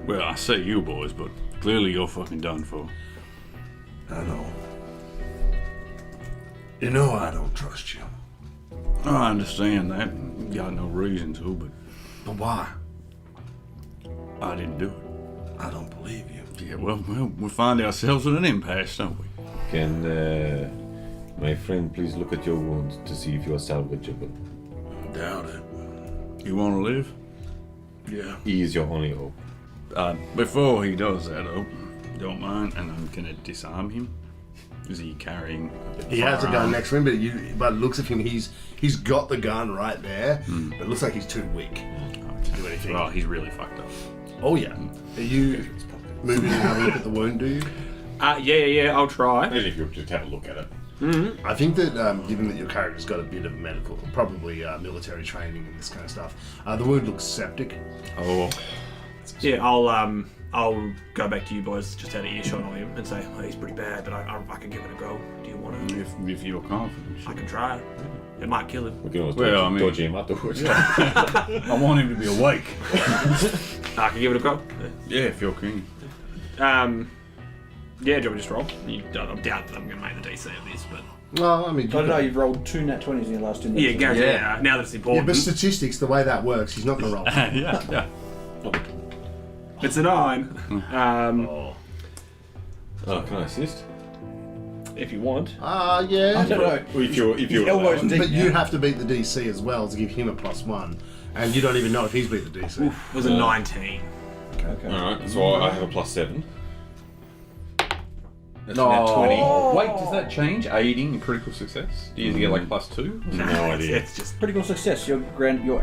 Well, I say you boys, but clearly you're fucking done for. I know. You know I don't trust you. I understand that. Got no reason to, but But why? I didn't do it. I don't believe you. Yeah, well, we find ourselves at an impasse, don't we? Can my friend please look at your wound to see if you are salvageable? Doubt it. You want to live? Yeah. He is your only hope. Before he does that, though, don't mind, and I'm gonna disarm him. Is he carrying? He has a gun firearm? next to him, but it looks at him, he's got the gun right there, but it looks like he's too weak to do anything. Well, he's really fucked up. Oh yeah. Are you moving and have a look at the wound, do you? Yeah, I'll try. Maybe if you just have a look at it. I think that given that your character's got a bit of medical, probably military training and this kind of stuff, the wound looks septic. Oh. Yeah, I'll go back to you boys just out of earshot of him and say, oh, he's pretty bad, but I can give it a go. Do you want to? If you're confident. I can try. It might kill him. We can always Well, I mean- dodge him afterwards. I want him to be awake. I can give it a go. Yeah, if you're keen. Yeah, do you want me to just roll? I doubt that I'm going to make the DC of this, but... Well, I mean, I don't know, you've rolled 2 nat 20s in your last 2 Yeah, guarantee. Yeah. Now that it's Yeah, important. but statistics, the way that works, he's not going to roll. Yeah. It's a 9. Oh, can I assist? If you want. yeah. I don't know. Well, if you're elbow's allowed. deep. But you have to beat the DC as well to give him a +1, and you don't even know if he's beat the DC. It was a 19. Okay. Alright, so I have a +7. That's No. nat 20. Wait, does that change? Aiding in critical success? Do you get like +2? No idea. It's just... Critical success, your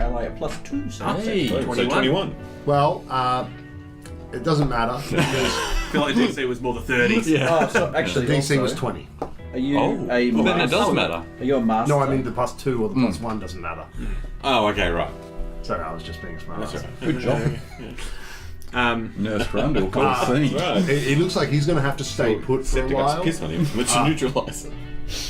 ally at +2. So Hey. So 21. 21. Well, it doesn't matter because I feel like DC was more the 30s. Oh, so actually, DC was also, 20. Are you Oh, a well, then it master? does matter. Are you a master? No, I mean the +2 or the +1 doesn't matter. Oh, okay, right. Sorry, I was just being smart. That's right. Good job. Nurse Grundle, cool scene. Right. It looks like he's going to have to stay put for a Septic while. piss on him, which neutralise it.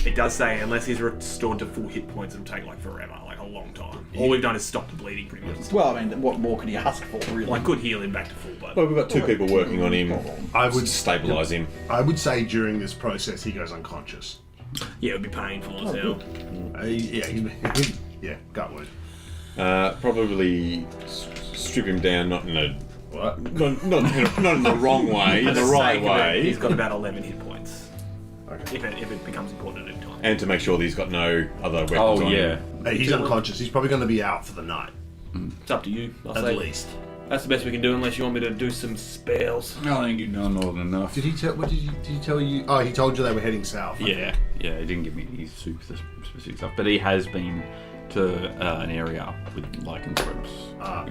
It does say, unless he's restored to full hit points, it'll take like forever, like a long time. All we've done is stop the bleeding pretty much. Well, I mean, what more could you ask for, really? Like, could heal him back to full, but... Well, we've got 2 people working on him. I would Stabilise him. I would say during this process he goes unconscious. Yeah, it would be painful as hell. Yeah, gut wound. Probably strip him down, not in a not in the wrong way, in the right way, He's got about 11 hit points. Okay. If it becomes important at any time. and to make sure that he's got no other weapons Oh, on yeah. him. Hey, he's unconscious. He's probably going to be out for the night, It's up to you. I'll at say least. that's the best we can do unless you want me to do some spells. I think you've done more than enough. Did he tell? What did he tell you? Oh, he told you they were heading south. Yeah, he didn't give me any super specific stuff, but he has been to an area with lycanthropes.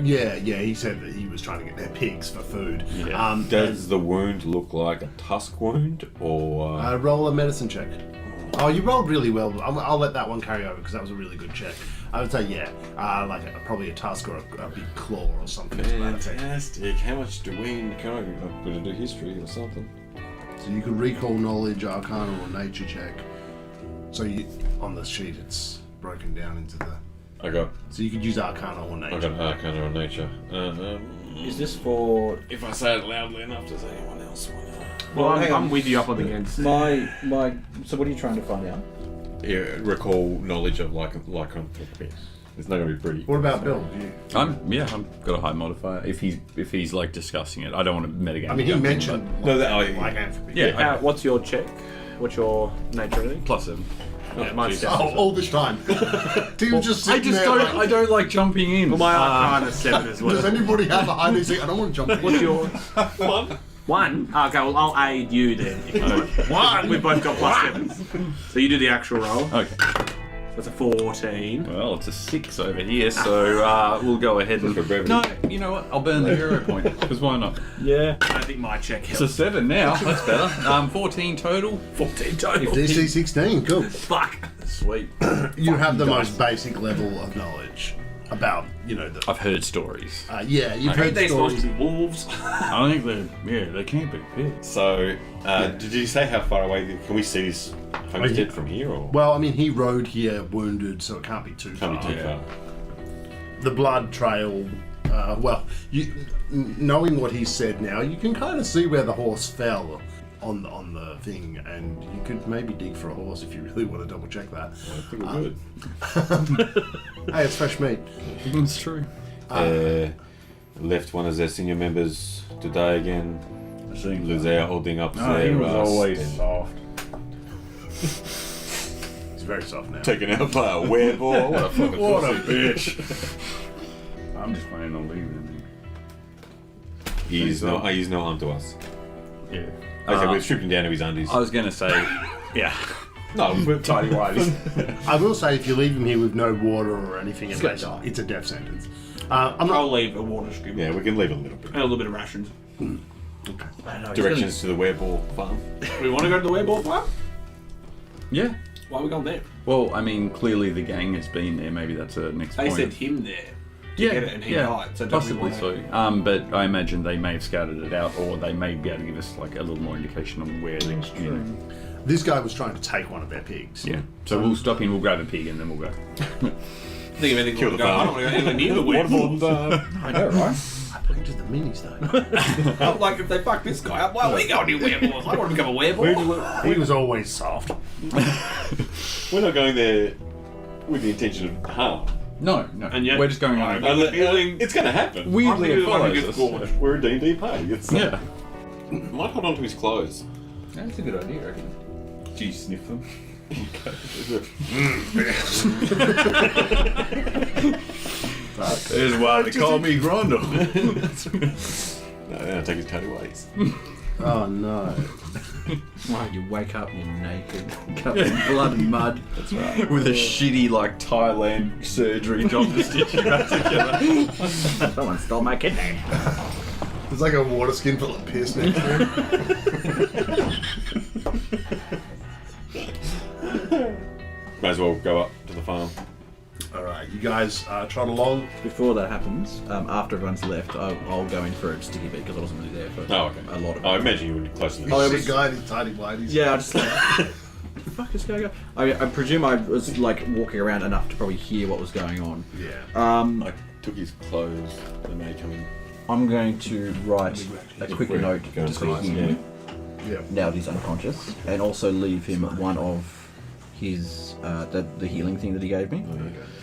Yeah. He said that he was trying to get their pigs for food. Yeah. Does the wound look like a tusk wound, or Roll a medicine check. Oh, you rolled really well. I'll let that one carry over because that was a really good check. I would say like probably a tusk or a big claw or something. to that effect. fantastic? How much do we? Can I'm going to do history or something? So you could recall knowledge, arcana, or nature check. So on the sheet it's broken down into the. I got So you could use arcana or nature. Arcana or Nature. Is this for If I say it loudly enough, does anyone else want to? Well, hang on. I'm with you up on the against. my? So what are you trying to find out? Yeah, recall knowledge of lycanthropy. It's not going to be pretty. What about Bill? I've got a high modifier. If he's like discussing it, I don't want to metagame. I mean, he jump in, mentioned No, that lycanthropy. Yeah. What's your check? What's your nature rating? +7. Yeah, mine's Jesus. seven. All this time. He was just I sitting just there don't. like, I don't like jumping in. Well, my arcana's 7 as does well. anybody have a high DC? I don't want to jump in. What's yours? 1? Okay, well, I'll aid you then. If you want. One? We've both got +7s. So you do the actual roll. Okay. That's a 14. Well, it's a 6 over here, so we'll go ahead and. For brevity. No, you know what? I'll burn the hero point because why not? Yeah. I don't think my check It's helps. a 7 now. That's better. 14 total. 14 total. DC 16, cool. Fuck. Sweet. You have the most basic level of knowledge about, the. I've heard stories. Yeah, you've I think heard they're supposed stories. to be wolves. I think they can't be pigs. So, did you say how far away? Can we see this homestead from here, or Well, I mean, he rode here wounded, so it can't be too far. can't be too far? The blood trail. Knowing what he said now, you can kind of see where the horse fell on the thing, and you could maybe dig for a horse if you really want to double check that. I think we're good. Hey, it's fresh meat. It's true. Left one of their senior members today again. I think They're holding up he their was always and soft. It's very soft now. taking out by a wereball. What a fucking What a pussy. bitch. I'm just planning on leaving him. He's no harm to us. Yeah. Okay, we've stripped him down to his undies. I was going to say, yeah. No, we're tidy whities. I will say, if you leave him here with no water or anything, He's gonna die. it's a death sentence. I'm I'll not. leave a water scoop. Yeah, we can leave a little bit. And a little bit of rations. Directions to the wereball farm. We want to go to the wereball farm? Yeah. Why are we going there? Well, I mean, clearly the gang has been there. Maybe that's a next They point. sent him there. yeah, get it and he yeah, died, so don't we possibly wanna- so. But I imagine they may have scouted it out, or they may be able to give us like a little more indication on where things. This guy was trying to take one of their pigs. Yeah. So we'll stop in. We'll grab a pig, and then we'll go. Think of anything Kill to the go. I farm. don't want to go anywhere near the wereball. I know, right? I put him to the minis though. I'm like, if they fuck this guy up, why are we going near wereballs? I want to become a wereball. He was always soft. We're not going there with the intention of harm. No. And yet- we're just going on. It's going to happen. Weirdly, it I'm thinking follows it's us. gorgeous. We're a D&D party. It's, Yeah. Might hold on to his clothes. That's a good idea, I reckon. Do you sniff them? There's why they call me Grundle. No, then I'll take his tidy whities. Oh no. Why you wake up and you're naked, covered in blood and mud. That's right. With a shitty like Thailand surgery job to stitch you back together. Someone stole my kidney. There's like a water skin full of piss next to him. Might as well go up to the farm. Alright, you guys trot along. Before that happens, after everyone's left, I'll go in for a sticky bit because I wasn't really there for Oh, okay. a lot of it. I imagine you would be closer to Oh, the it guy in his tidy whities. Yeah, I just like. the fuck is going on? I presume I was like walking around enough to probably hear what was going on. Yeah. I took his clothes. They may come in. I'm going to write a quick We're note going to to him Yeah. now that he's unconscious, and also leave him one of his the healing thing that he gave me.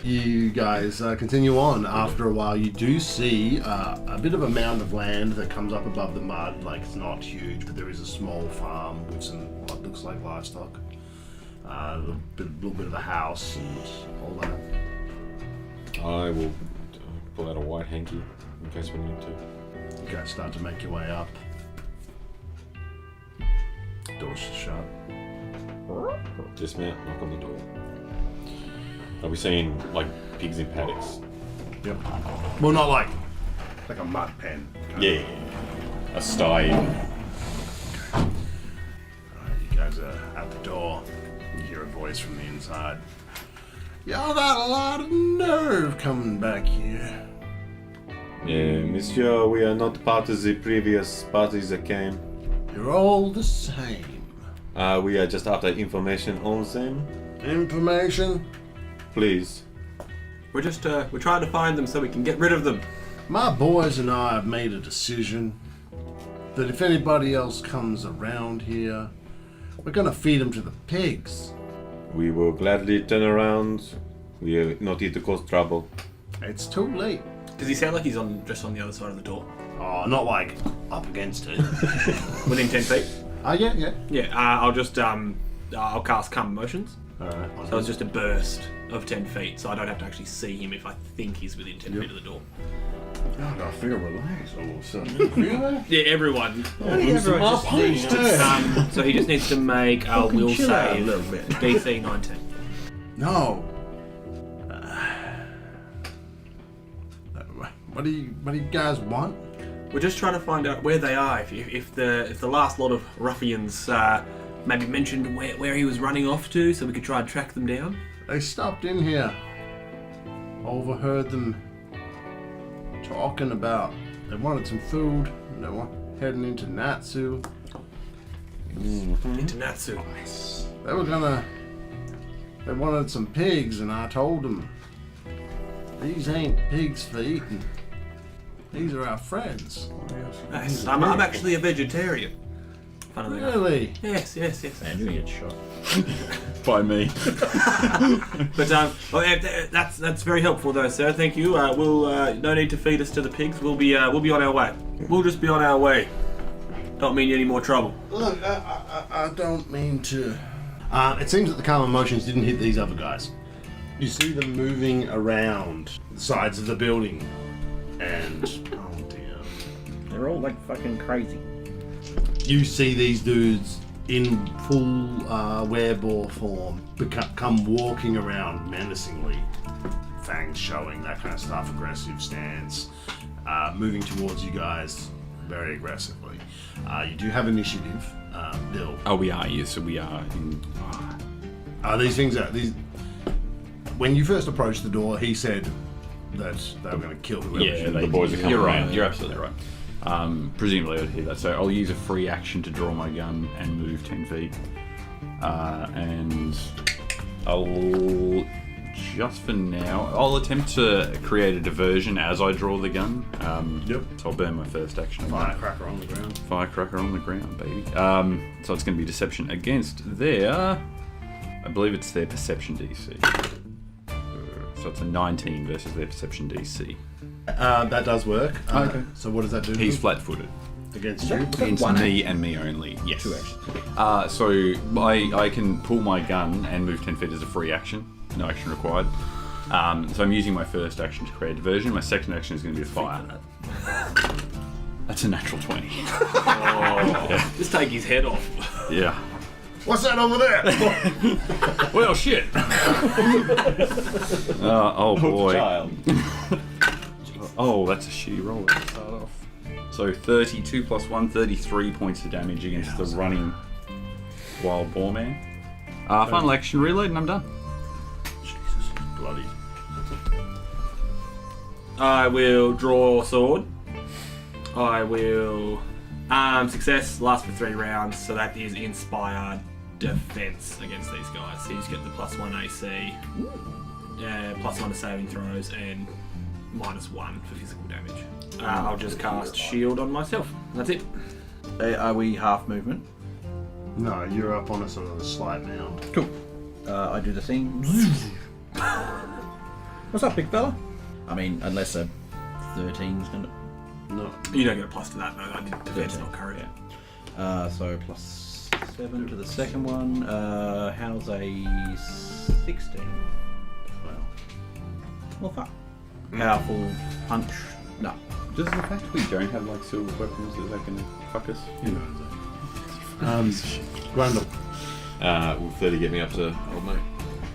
You guys continue on. After a while, you do see a bit of a mound of land that comes up above the mud. Like, it's not huge, but there is a small farm with some what looks like livestock. A little bit of a house and all that. I will pull out a white hanky in case we need to. You guys start to make your way up. Door's shut. Dismount, knock on the door. Are we seeing like pigs in paddocks? Yep. Well, not like a mud pen. Yeah. A sty. Alright, you guys are at the door. You hear a voice from the inside. Y'all got a lot of nerve coming back here. Yeah, monsieur, we are not part of the previous parties that came. You're all the same. We are just after information on them. Information? Please. We're just we're trying to find them so we can get rid of them. My boys and I have made a decision that if anybody else comes around here, we're gonna feed them to the pigs. We will gladly turn around. We are not here to cause trouble. It's too late. Does he sound like he's just on the other side of the door? Oh, not like up against it. Within 10 feet? Yeah. Yeah, I'll just I'll cast Calm Emotions. Alright. So it's just a burst of 10 feet, so I don't have to actually see him if I think he's within 10 feet of the door. God, I feel relaxed all of a sudden. Really? Yeah, everyone. Everyone just needs to So he just needs to make a will chill out a save. little bit. DC 19. No. What do you guys want? We're just trying to find out where they are. If the last lot of ruffians maybe mentioned where he was running off to, so we could try and track them down. They stopped in here. Overheard them talking about they wanted some food. And they were heading into Natsu. Into Natsu. They wanted some pigs, and I told them these ain't pigs for eating. These are our friends. Nice. I'm actually a vegetarian. Funnily enough. Really? Yes. And you get shot. By me. But that's very helpful though, sir. Thank you. We'll no need to feed us to the pigs. We'll be on our way. We'll just be on our way. Don't mean any more trouble. Look, I don't mean to. It seems that the calm emotions didn't hit these other guys. You see them moving around the sides of the building, and oh dear. They're all like fucking crazy. you see these dudes in full werebore form come walking around menacingly, fangs showing, that kind of stuff, aggressive stance, moving towards you guys very aggressively. You do have initiative, Bill. Oh, we are. Yes, so we are. These things are these. When you first approached the door, he said that they were going to kill whoever. Yeah, the boys are coming You're right. around. You're absolutely right. Presumably, I would hear that. So I'll use a free action to draw my gun and move 10 feet. And I'll just for now, I'll attempt to create a diversion as I draw the gun. Yep. So I'll burn my first action. Firecracker on the ground. Firecracker on the ground, baby. So it's going to be deception against their, I believe it's their perception DC. So it's a 19 versus their perception DC. That does work. Okay. So what does that do? He's flat-footed. Against you? Against one me and me only. Yes. 2 actions. So I can pull my gun and move 10 feet as a free action. No action required. So I'm using my first action to create a diversion. My second action is going to be a fire. That's a natural 20. Just take his head off. Yeah. What's that over there? Well, shit. Oh boy. Child. Oh, that's a shitty roll to start off. So 32 plus 1, 33 points of damage against the running wild boar man. Final action reload and I'm done. Jesus, bloody. I will draw a sword. I will success lasts for 3 rounds, so that is inspired defense against these guys. So you just get the +1 AC, +1 to saving throws, and -1 for physical damage. I'll just cast shield on myself. That's it. Are we half movement? No, you're up on a sort of a slight mound. Cool. I do the thing. What's up, big fella? I mean, unless a 13's gonna. No. You don't get a plus to that, no. I did defense, not courage. So +7 to the second one. How's a 16? Well, fuck. Powerful punch. No. Does the fact we don't have like silver weapons, is that gonna fuck us? You know that. Grundle. Will 30 get me up to old mate?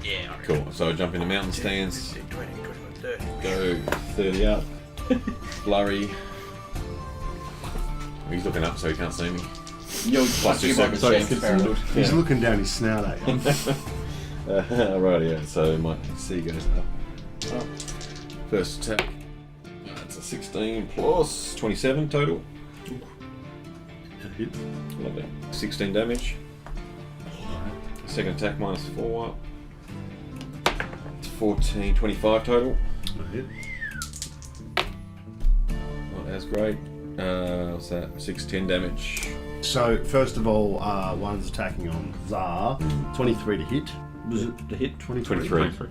Yeah. Cool. So I jump into mountain stance, 20, 21, 30. go 30 up, flurry. He's looking up so he can't see me. Yo, Plus your second chance. He's looking down his snout at you. Right, yeah. So my C goes up. First attack. That's a 16 plus 27 total. Hit. Lovely. 16 damage. Second attack -4. It's 14, 25 total. Hit. Not as great. What's that? 6, 10 damage. So, first of all, one's attacking on Zar. 23 to hit. Was it the hit? 23? 23.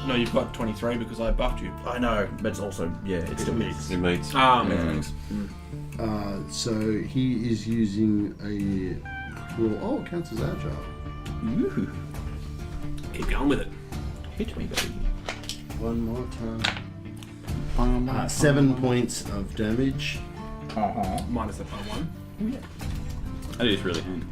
No, you've got 23 because I buffed you. I know, but it's also, yeah, it's still hits. It meets. Thanks. So, he is using a claw. Oh, it counts as agile. Ooh. Keep going with it. Hit me, baby. One more time. 7 points of damage. Minus the +1. That is really handy.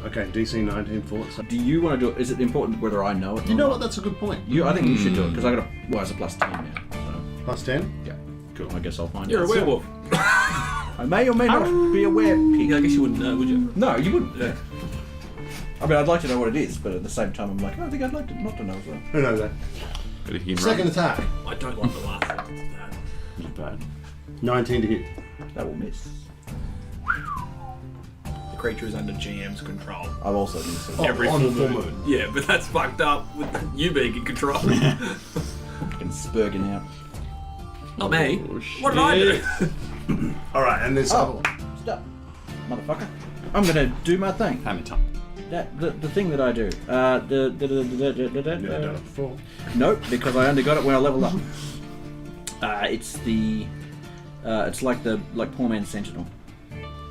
Okay, DC 19 for it. So. Do you want to do it? Is it important whether I know it? You know what? That's a good point. I think you should do it because I got a. Well, it's a +10 now. So. +10? Yeah. Cool. I guess I'll find You're out. a werewolf. I may or may not be a werepig. I guess you wouldn't know, would you? No, you wouldn't. Yeah. I mean, I'd like to know what it is, but at the same time, I'm like, I think I'd like to not to know as well. Who knows that? But if you can Second run, attack. I don't like the last sentence of that. it's bad. 19 to hit. That will miss. The creature is under GM's control. I've also missed it. Every on full the full moon. moon. Yeah, but that's fucked up with you being in control. Fucking spurging out. Not me. Oh, What did I do? Alright, and this Oh, stop, motherfucker! I'm gonna do my thing. Hammer time. The thing that I do. Never done it before. Nope, because I only got it when I leveled up. It's the. It's like Poor Man's Sentinel.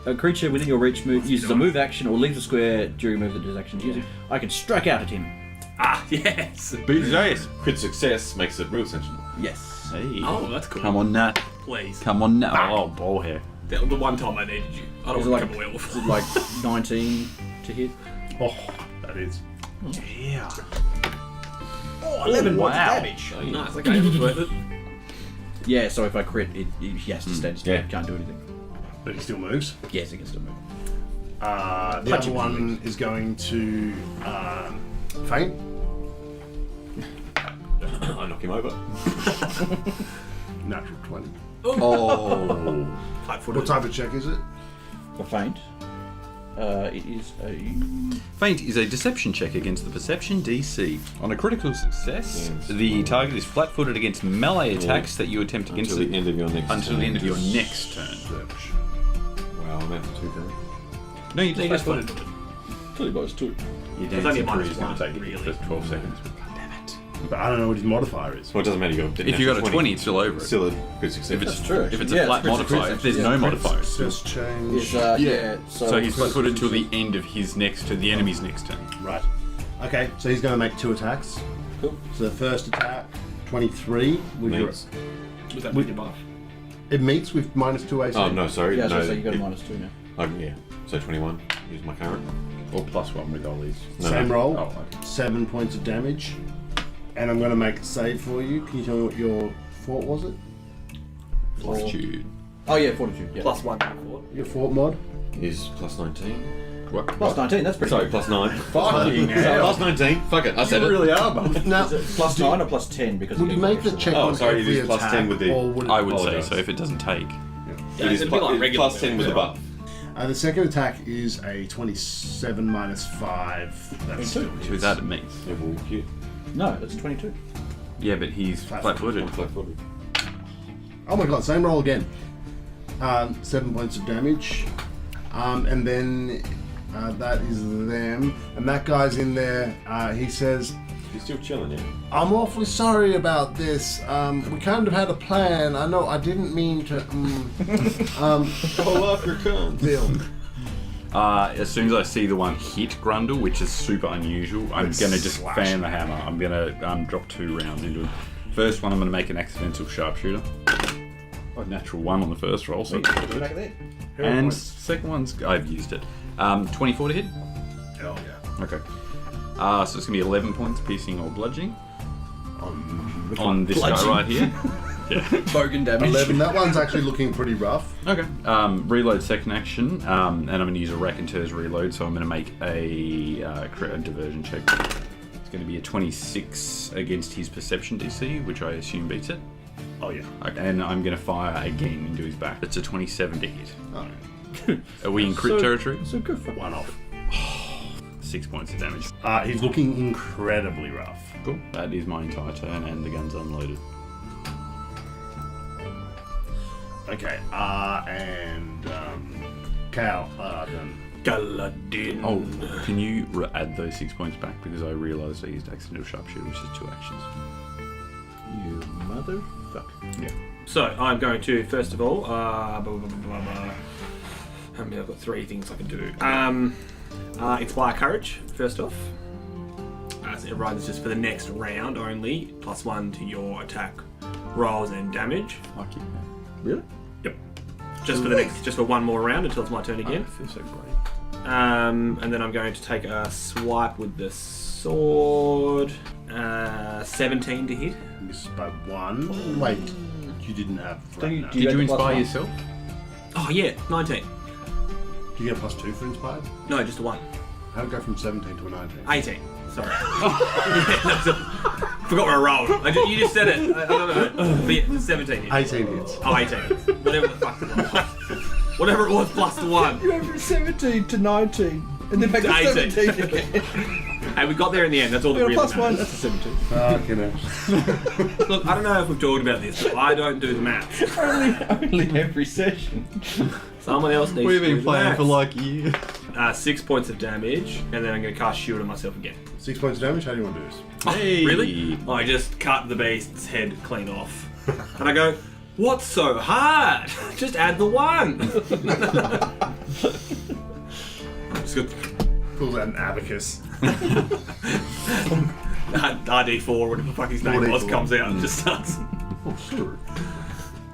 A creature within your reach uses a move action or leaves a square during a move that this action uses. I can strike out at him. Ah, yes. Beat his ass. Crit success makes it real sensible. Yes. Hey. Oh, that's cool. Come on, Nat. Please. Come on, Nat. Oh, ball hair. The one time I needed you. I don't Is it want like, to become a werewolf. is it like 19 to hit? Oh, that is. Yeah. Oh, 11 Wow. points of damage. Nice, okay, it was worth it. Yeah, so if I crit, he has to stand still. Yeah. Can't do anything. But he still moves. Yes, he can still move. The Punch other him. one is going to faint. I knock him over. Natural 20. Oh. Flat-footed. What type of check is it? For feint, it is a... Feint is a deception check against the perception DC. On a critical success, the target is flat-footed against melee attacks that you attempt against Until the end of your next until the turn. end of your next turn. Wow, I'm out for 2 turns. No, you They just just flat-footed. footed. Till he goes 2. Your There's only a dancing tree minus is going one, to take it really. for the first 12 seconds. But I don't know what his modifier is. Well, it doesn't matter. You got If you got a 20, it's still over it. Still a good success. If it's That's true, if it's actually. a Yeah, flat it's a critical modifier, if there's success, no yeah. modifiers. Just change. Is, yeah, So he's flat-footed till the end of his next to the enemy's next turn. Right. Okay, so he's going to make 2 attacks. Cool. So the first attack, 23. With your, Meets. Was that with your buff? it meets with -2 AC. Oh, no, sorry. Yeah, no, so you got a it- -2 now. Oh, yeah. So 21 is my current. Or +1 with Ollie's. No, Same no. roll. Oh, okay. 7 points of damage. And I'm going to make a save for you. Can you tell me what your fort was it? Fortitude. Oh yeah, fortitude. Yeah. +1 to 4. Your fort mod? Is plus 19. What? Plus 19. That's pretty. Sorry, good. plus 9. Fucking Plus 19. Fuck it, I said it. are, but Now, Is it plus 9 or plus 10? Because would you make the check Oh, on sorry, it every is plus attack, 10 with the- or would it I would say Apologise. so if it doesn't take. Yeah, It is it'd be like regular plus 10 with a buff. The second attack is a 27 -5. That's still To hits. that it means. Yeah, well, cute. No, that's 22. Yeah, but he's Flat-footed. flat-footed. Oh my god, same roll again. 7 points of damage. And then that is them. And that guy's in there. He says, He's still chilling, yeah. I'm awfully sorry about this. We kind of had a plan. I know I didn't mean to. Pull off your cunt. Bill. As soon as I see the one hit Grundle, which is super unusual, I'm It's gonna just slash. fan the hammer. I'm gonna drop 2 rounds into him. First one, I'm gonna make an accidental sharpshooter. A natural 1 on the first roll, so that's good. Back there. And second one's I've used it. 24 to hit. Hell yeah. Okay. So it's gonna be 11 points, piercing or bludgeoning on this Bludgeon. guy right here. Yeah. Bogan damage. 11. That one's actually looking pretty rough. Okay. Reload second action, and I'm going to use a Raconteur's reload, so I'm going to make a diversion check. It's going to be a 26 against his perception DC, which I assume beats it. Oh yeah. Okay. And I'm going to fire again into his back. It's a 27 to hit. Oh, Are we in crit territory? So good for one off. 6 points of damage. He's looking incredibly rough. Cool. That is my entire turn, and the gun's unloaded. Okay. And Cal. Done. Galadin. Oh, can you add those 6 points back because I realised I used accidental sharpshooter, which is 2 actions. you, motherfucker. Yeah. So I'm going to first of all. I mean, I've got 3 things I can do. Inspire courage first off. So it runs just for the next round only. +1 to your attack rolls and damage. Fuck you. Really? Yep. Just for one more round until it's my turn again. I feel so great. And then I'm going to take a swipe with the sword. 17 to hit. Missed by 1. Wait, you didn't have. Don't you- no. do you Did you get the inspire +1? yourself? Oh yeah, 19. Do you get +2 for inspired? No, just a 1. How'd it go from 17 to a 19? 18. Sorry. Forgot where I rolled. You just said it. I don't know. But yeah, 17 hits. 18 hits. Oh, 18 hits. Whatever the fuck it was. Whatever it was plus the 1. You went from 17 to 19, and then back to 18. 17 again. Hey, we got there in the end. That's all that You really got a +1, matters. that's a 17. Fucking hell. Look, I don't know if we've talked about this, but I don't do the maths. Only every session. Someone else needs We've to do been the playing maths. for like a year. 6 points of damage, and then I'm going to cast Shield on myself again. 6 points of damage? How do you want to do this? Oh, Hey. really? I just cut the beast's head clean off. And I go, what's so hard? Just add the 1. Just go, Pulls out an abacus. RD4, whatever the fuck his name was, 4D4. comes out and just starts. Oh, sure.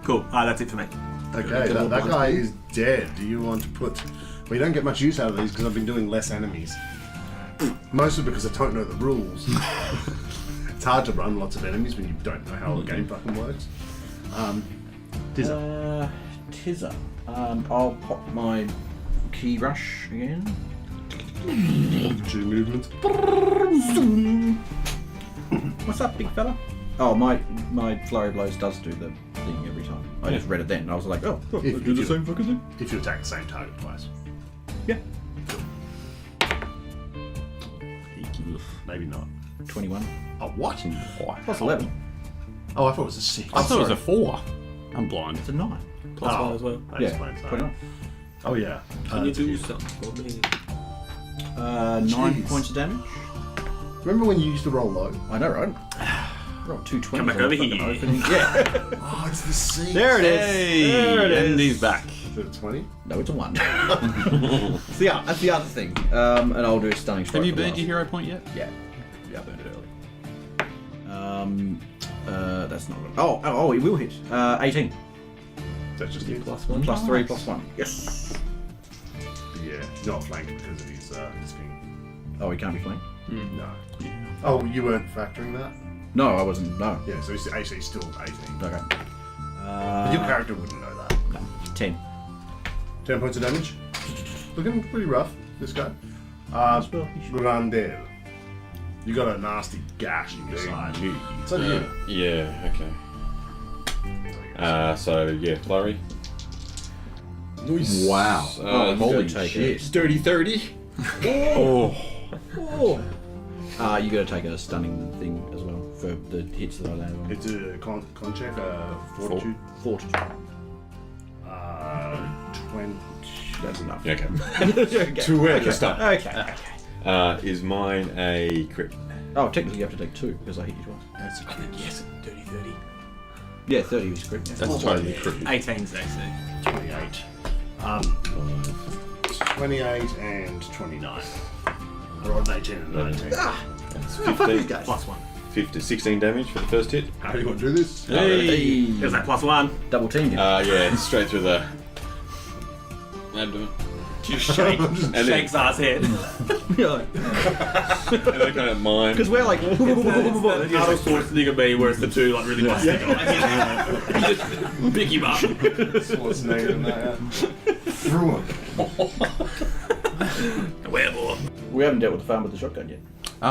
Cool. That's it for me. Okay, that guy is dead. Do you want to put... Well, you don't get much use out of these because I've been doing less enemies. Mostly because I don't know the rules. It's hard to run lots of enemies when you don't know how the game fucking works. Tizza. I'll pop my key rush again. 2 movements. What's up, big fella? Oh, my flurry of blows does do the thing every time. I just read it then. And I was like, oh, If do the you- same fucking thing. If you attack the same target twice. Yeah. Maybe not. 21. Oh, what? Plus 11. Oh, I thought it was a 6. I thought it was a 4. I'm blind. It's a 9. Plus one as well. That Yeah, explains that. 29. Oh, yeah. Can you do something for me? 9 Jeez. points of damage. Remember when you used to roll low? I know, right? Roll 220. Come back over here. Yeah. Oh, it's the C. There it is. Hey, There it and is. he's back. Is it a 20? No, it's a 1. So yeah, that's the other thing. And I'll do a stunning strike. Have you for the burned last. your hero point yet? Yeah. Yeah, I burned it early. That's not good. Oh, it will hit. 18. That's just it. Plus one. Plus 3, plus 1. Yes. Yeah, not flanked because of his thing. Oh, he can't be flanked? No. Oh, you weren't factoring that? No, I wasn't. No. Yeah, so his AC is still 18. Okay. But your character wouldn't know that. 10. 10 points of damage. Looking pretty rough, this guy. Grandel. You got a nasty gash in your side. It's on you. Yeah, okay. So, yeah, flurry. Wow. Holy shit. Dirty 30. Oh. You got to take a stunning thing as well for the hits that I land on. It's a con check, fortitude. Fortitude. 20. That's enough. Yeah, okay. Okay. 2 extra stuff. Okay. Is mine a crit? Oh, technically you have to take 2 because I hit you twice. That's a crit. Yes, dirty 30. Yeah, 30 is crit. Yeah. That's totally crit. 18's AC. 28. 28 and 29. I rolled an 18 and 19. That's Fuck these 15. guys. Plus one. 16 damage for the first hit. How do you want to do this? Hey. Is that plus one? Double team you. Yeah, straight through the abdomen. Just shake. then- Shakes ass head. Yeah. And then kind of mine. Because we're like, Arnold Schwarzenegger me, where it's the two like really busted guys. You just pick him up. Schwarzenegger and that. Through him. Werewolf. we haven't dealt with the farm with the shotgun yet.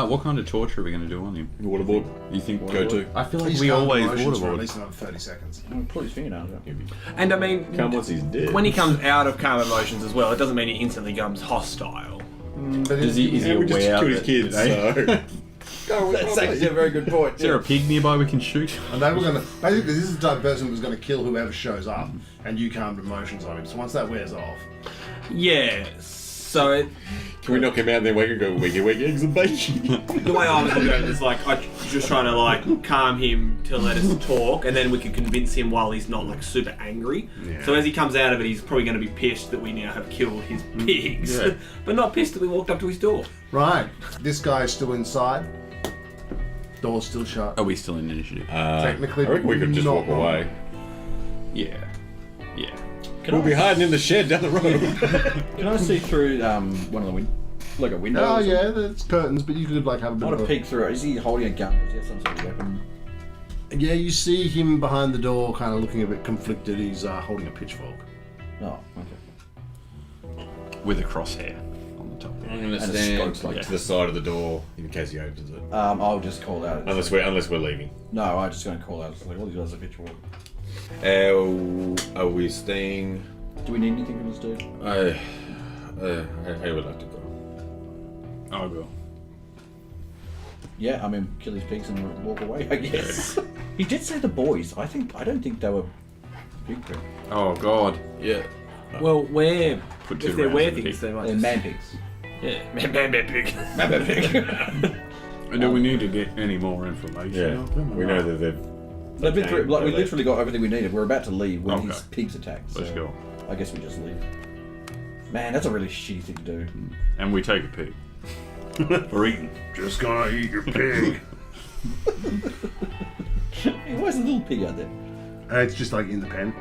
What kind of torture are we going to do on him? Waterboard. You think Go to. I feel like Please we calm always emotions for at waterboard. least another 30 seconds. I'll pull his fingernails out. And I mean, Come once he's dead. when he comes out of calm emotions as well, it doesn't mean he instantly becomes hostile. But Is he Yeah, we just aware killed his that- kids, so. That's actually a very good point. Is there a pig nearby we can shoot? And they were gonna basically this is the type of person who was gonna kill whoever shows up and you calmed emotions on him. So once that wears off. Yeah. So it, Can we knock him out and then wake and go, wiggy, eggs and bacon? the way I was looking at it is like I just trying to like calm him to let us talk, and then we can convince him while he's not like super angry. Yeah. So as he comes out of it, he's probably going to be pissed that we now have killed his pigs, Yeah. but not pissed that we walked up to his door. Right. This guy is still inside. Door's still shut. Are we still in initiative? Technically, I reckon we could just not walk wrong. away. Yeah. Yeah. We'll be hiding in the shed down the road. Can I see through one of the like a window? Oh or something? yeah, there's curtains, but you could like have a I bit want of to a... peek through it. Is he holding a gun? Does he have some sort of weapon? Yeah, you see him behind the door, kind of looking a bit conflicted. He's holding a pitchfork. Oh, okay. With a crosshair on the top. I'm gonna a stand scope, like to the side of the door in case he opens it. I'll just call out. Unless we're leaving. No, I'm just going to call out. Like, all these guys are pitchfork. Are we staying? Do we need anything from this dude? I would like to go. I'll go. Yeah, I mean, kill these pigs and walk away. I guess. He did say the boys. I don't think they were big pigs. Oh god. Yeah. Well, where Put two if they're rounds were in the things, pig. they might They're just... man pigs. Yeah, man pig. Man pig. And do we need to get any more information? Yeah. of them or We know not? that they've. They've been through, like, we Okay. literally got everything we needed. We're about to leave when Okay. his pigs attacked. So Let's go. I guess we just leave. Man, that's a really shitty thing to do. And we take a pig. For eating. Just gonna eat your pig. Hey, why is a little pig out there? It's just like in the pen.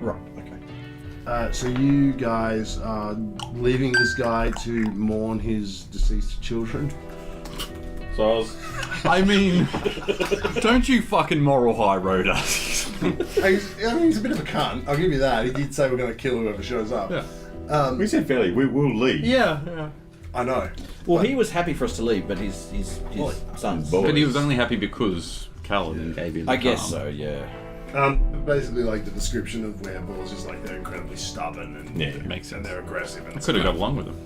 Right. Okay. So you guys are leaving this guy to mourn his deceased children. So I was. I mean, don't you fucking moral high road us. I mean, he's a bit of a cunt. I'll give you that. He did say we're going to kill whoever shows up. Yeah. We said fairly. We will leave. Yeah. I know. Well, he was happy for us to leave, but his sons. But he was only happy because Kaladin gave him the I guess calm. so. Yeah. Basically, like the description of werewolves is like they're incredibly stubborn and Yeah, it makes and sense. they're aggressive. And I could have got along with him.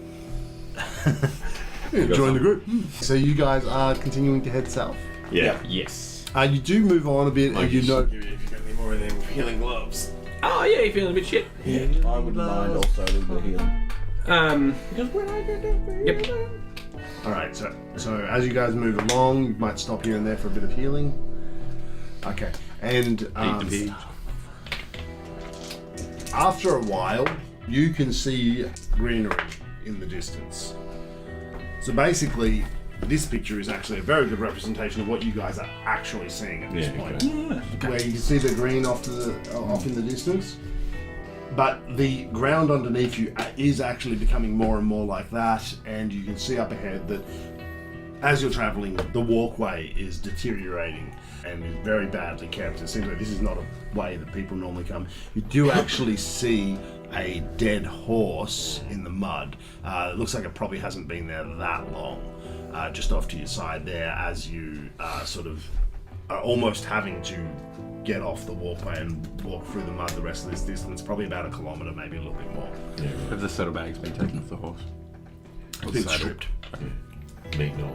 join the group. So you guys are continuing to head south. Yeah. Yes. You do move on a bit, and you know. If you got any more of them healing gloves. Oh yeah, you feeling a bit shit? Yeah. I wouldn't mind also a little bit of healing. Because when I get up, Yep. All right. So as you guys move along, you might stop here and there for a bit of healing. Okay. And Eat the pig. after a while, you can see greenery in the distance. So basically, this picture is actually a very good representation of what you guys are actually seeing at this Yeah, point. okay. Where you can see the green off in the distance. But the ground underneath you is actually becoming more and more like that, and you can see up ahead that as you're traveling, the walkway is deteriorating and is very badly kept. It seems like this is not a way that people normally come. You do actually see a dead horse in the mud. It looks like it probably hasn't been there that long. Just off to your side there, as you sort of are almost having to get off the walkway and walk through the mud the rest of this distance, probably about 1 kilometre, maybe a little bit more. Yeah. Have the saddlebags been taken off the horse? It's been stripped. Me not.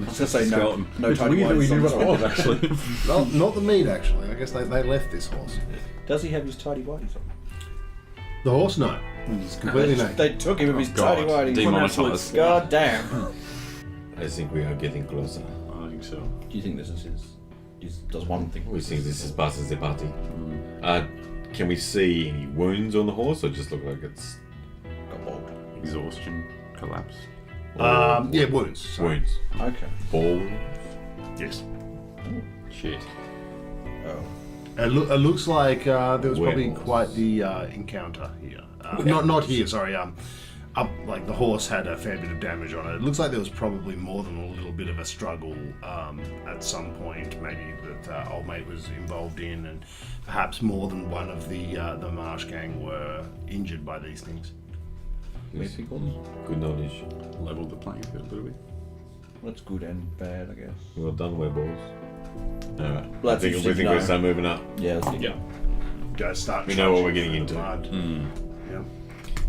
I was gonna say Skeleton. no It's tidy weird that we whities knew on what this it one. was, actually. Well, not the meat, actually. I guess they left this horse. Does he have his tidy whities on? The horse, no. He's completely naked. They took him with his God. tidy whities. Demonetised. God damn. I think we are getting closer. I think so. Do you think this is his? Does one think? We think this is passes the party. Can we see any wounds on the horse, or just look like it's Got bogged. Exhaustion, collapse. Yeah, wounds. Sorry. wounds? Okay. Ball wounds? Yes. Shit. Oh. It looks like there was probably Werewolves. quite the encounter here. Not here, sorry. Up, like the horse had a fair bit of damage on it. It looks like there was probably more than a little bit of a struggle at some point, maybe that old mate was involved in, and perhaps more than one of the marsh gang were injured by these things. Yes. Good knowledge. Leveled the playing field a little bit. That's good and bad, I guess. Well done, werewolves. Alright. Well, I that's think interesting we think to we know. start moving up. Yeah. That's Yeah. You guys start. We know what we're trudging getting through the into. mud. Yeah.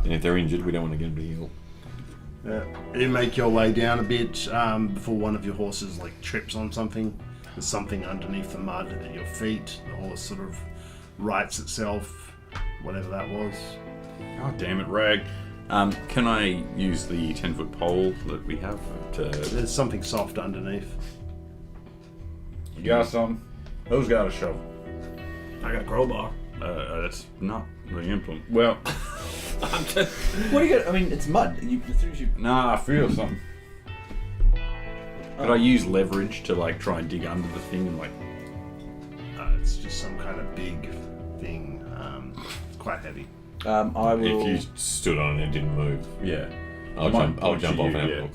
And if they're injured, we don't want to get them to heal. You make your way down a bit before one of your horses like trips on something. There's something underneath the mud at your feet. The horse sort of rights itself, whatever that was. God damn it, Rag. Can I use the 10-foot pole that we have to... There's something soft underneath. You got something? Who's got a shovel? I got a crowbar. That's not the implement. Well, What do you get? I mean, it's mud. As soon as you. nah, I feel something. Could I use leverage to like try and dig under the thing and like... It's just some kind of big thing. It's quite heavy. I will. If you stood on it and didn't move, Yeah. I'll jump off and have a look.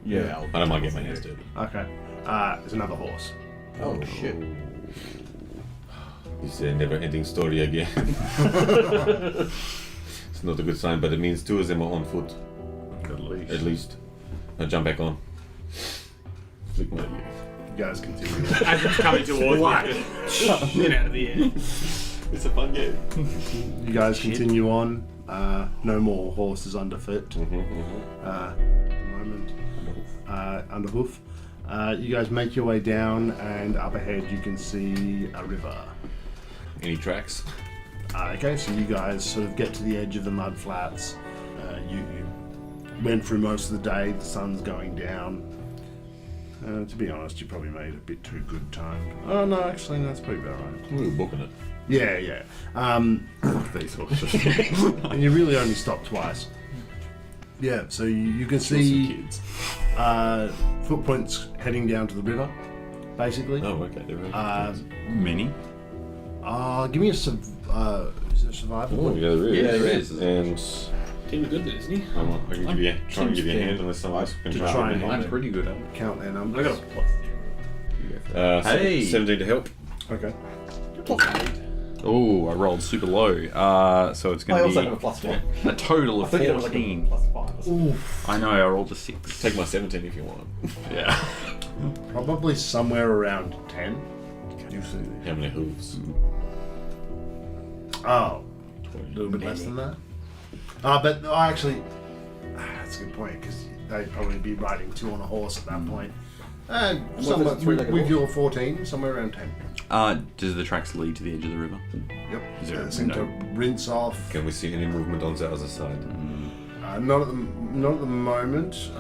Yeah. I don't mind getting my hands dirty. Okay. There's another horse. Oh shit. It's a never-ending story again. It's not a good sign, but it means two of them are on foot, at least. I'll jump back on. Flick my You guys continue. As it's coming towards me. Get out of the air. It's a fun game. You guys continue on. No more horses underfoot. At the moment. Under hoof. You guys make your way down, and up ahead you can see a river. Any tracks? Okay, so you guys sort of get to the edge of the mud flats. You went through most of the day. The sun's going down. To be honest, you probably made a bit too good time. Oh no, actually, no, that's pretty about right. We were booking it. Yeah. These horses. And you really only stopped twice. Yeah, so you can see kids. footprints heading down to the river, basically. Oh, okay. They're right. Many? Give me a is there survival? Oh, yeah, there is. Yeah, there is. And Tim good at, isn't he? I can give you, try and give you a Tim's hand unless someone else can To try try and and I'm pretty good at it. Count their I numbers. got a plus 0. Hey. 17 to help. Okay. Oh, I rolled super low. So it's I going to also be have a +1. a total of 14. +5. I know, I rolled a 6. Take my 17 if you want. Yeah. Probably somewhere around 10. How many hooves? Oh, a little bit less than that. But actually, that's a good point because they'd probably be riding 2 on a horse at that point. Somewhere, with your 14, somewhere around 10. Does the tracks lead to the edge of the river? Yep. Is there Seem to rinse off. Can we see any movement on Zal's side? Not at the moment.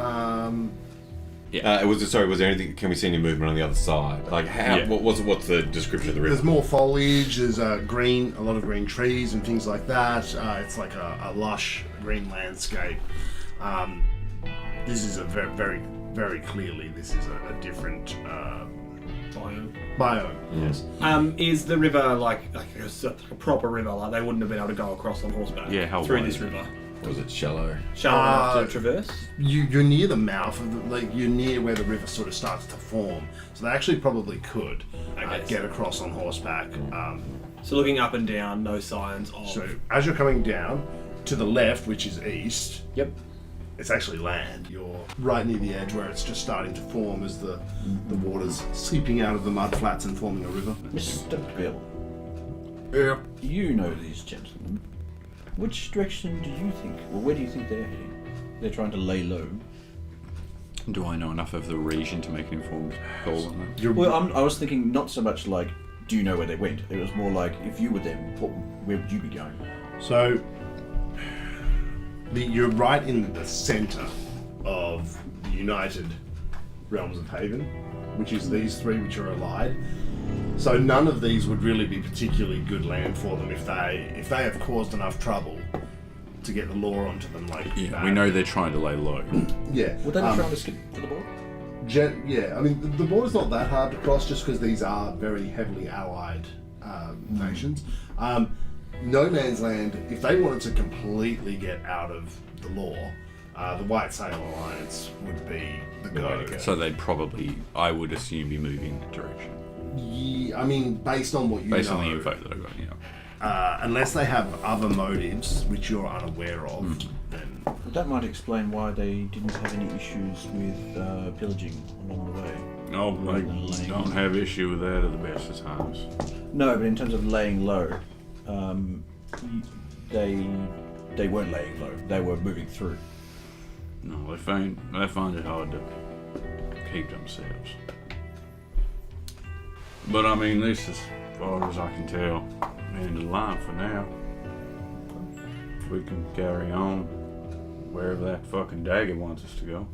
Was there anything? Can we see any movement on the other side? Like, how? Yeah. What's the description of the river? There's more foliage. There's a lot of green trees and things like that. It's like a lush green landscape. This is a very, very, very clearly this is a different biome. Yes. Is the river like a proper river? Like they wouldn't have been able to go across on horseback through wide? this river. Or is it shallow? Shallow enough to traverse? You're near the mouth of you're near where the river sort of starts to form. So they actually probably could get across on horseback. So looking up and down, no signs of. So as you're coming down to the left, which is east, Yep. it's actually land. You're right near the edge where it's just starting to form as the water's seeping out of the mud flats and forming a river. Mr. Bill, Yeah. you know these gentlemen. Which direction do you think, or where do you think they're heading? They're trying to lay low. Do I know enough of the region to make an informed call on that? Well, I was thinking not so much like, do you know where they went? It was more like, if you were them, where would you be going? So you're right in the center of the United Realms of Haven, which is these three which are allied. So none of these would really be particularly good land for them if they have caused enough trouble to get the law onto them. Like Yeah, we know they're trying to lay low. Yeah. Would they be trying to skip to the border? Yeah, I mean the border's not that hard to cross just because these are very heavily allied nations. No Man's Land, if they wanted to completely get out of the law, the White Sail Alliance would be the go. So they'd probably, I would assume, be moving that direction. Yeah, I mean, based on what you Based know, on the info that I got, yeah. unless they have other motives which you're unaware of, then That might explain why they didn't have any issues with pillaging along the way. No, Rather than laying- don't have issue with that at the best of times. No, but in terms of laying low, they weren't laying low. They were moving through. No, they find it hard to keep themselves. But I mean, this is as far as I can tell, end of the line for now. We can carry on wherever that fucking dagger wants us to go.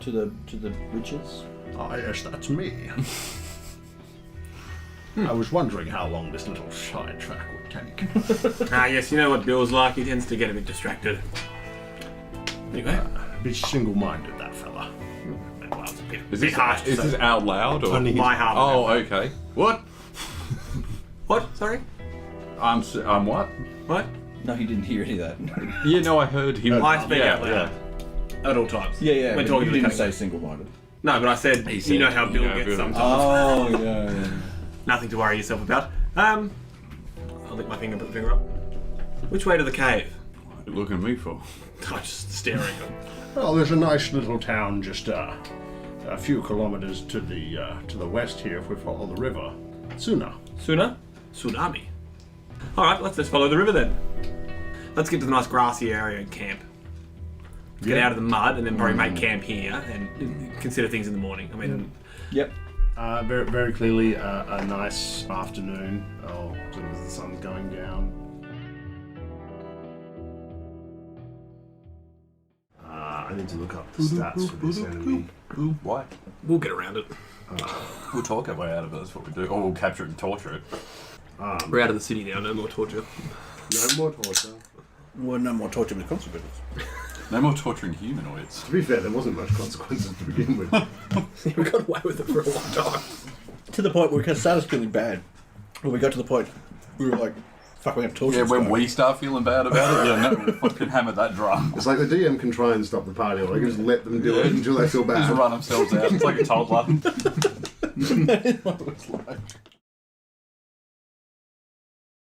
To the riches. oh yes, that's me. I was wondering how long this little side track would take. Yes, you know what Bill's like. He tends to get a bit distracted. Anyway, A bit single-minded, that fella. well, it's a bit, Is bit this harsh. is this out loud or? Only his- my heart? Oh, okay. What? What? Sorry? I'm what? What? No, he didn't hear any of that. Yeah, no, I heard him. I speak yeah, out loud. At all times. Yeah. When but talking you to the didn't customer. say single-minded. No, but I said, He you said, know how Bill you know, gets Bill. sometimes. Oh, yeah. Nothing to worry yourself about. I'll lick my finger, put the finger up. Which way to the cave? What are you looking at me for? I'm just staring at him. Well, there's a nice little town just a few kilometers to the west here if we follow the river. Suna. Suna? Tsunami. Alright, let's just follow the river then. Let's get to the nice grassy area and camp. Get out of the mud and then probably make camp here and consider things in the morning. I mean, Yep. Very, very clearly a nice afternoon, or sort of as the sun's going down. I need to look up the stats for this enemy. What? we'll get around it. We'll talk our way out of it, that's what we do. Or we'll capture it and torture it. We're out of the city now, no more torture. No more torture. Well, no more torture with consequences. No more torturing humanoids. To be fair, there wasn't much consequences to begin with. we got away with it for a long time. To the point where it started feeling bad. When we got to the point, we were like, fuck, we have to torture Yeah, this when guy. we start feeling bad about it, yeah, no, we'll fucking hammer that drum. It's like the DM can try and stop the party, or they can just let them do it until they feel Just bad. run themselves out. It's like a toddler. That's what it's like.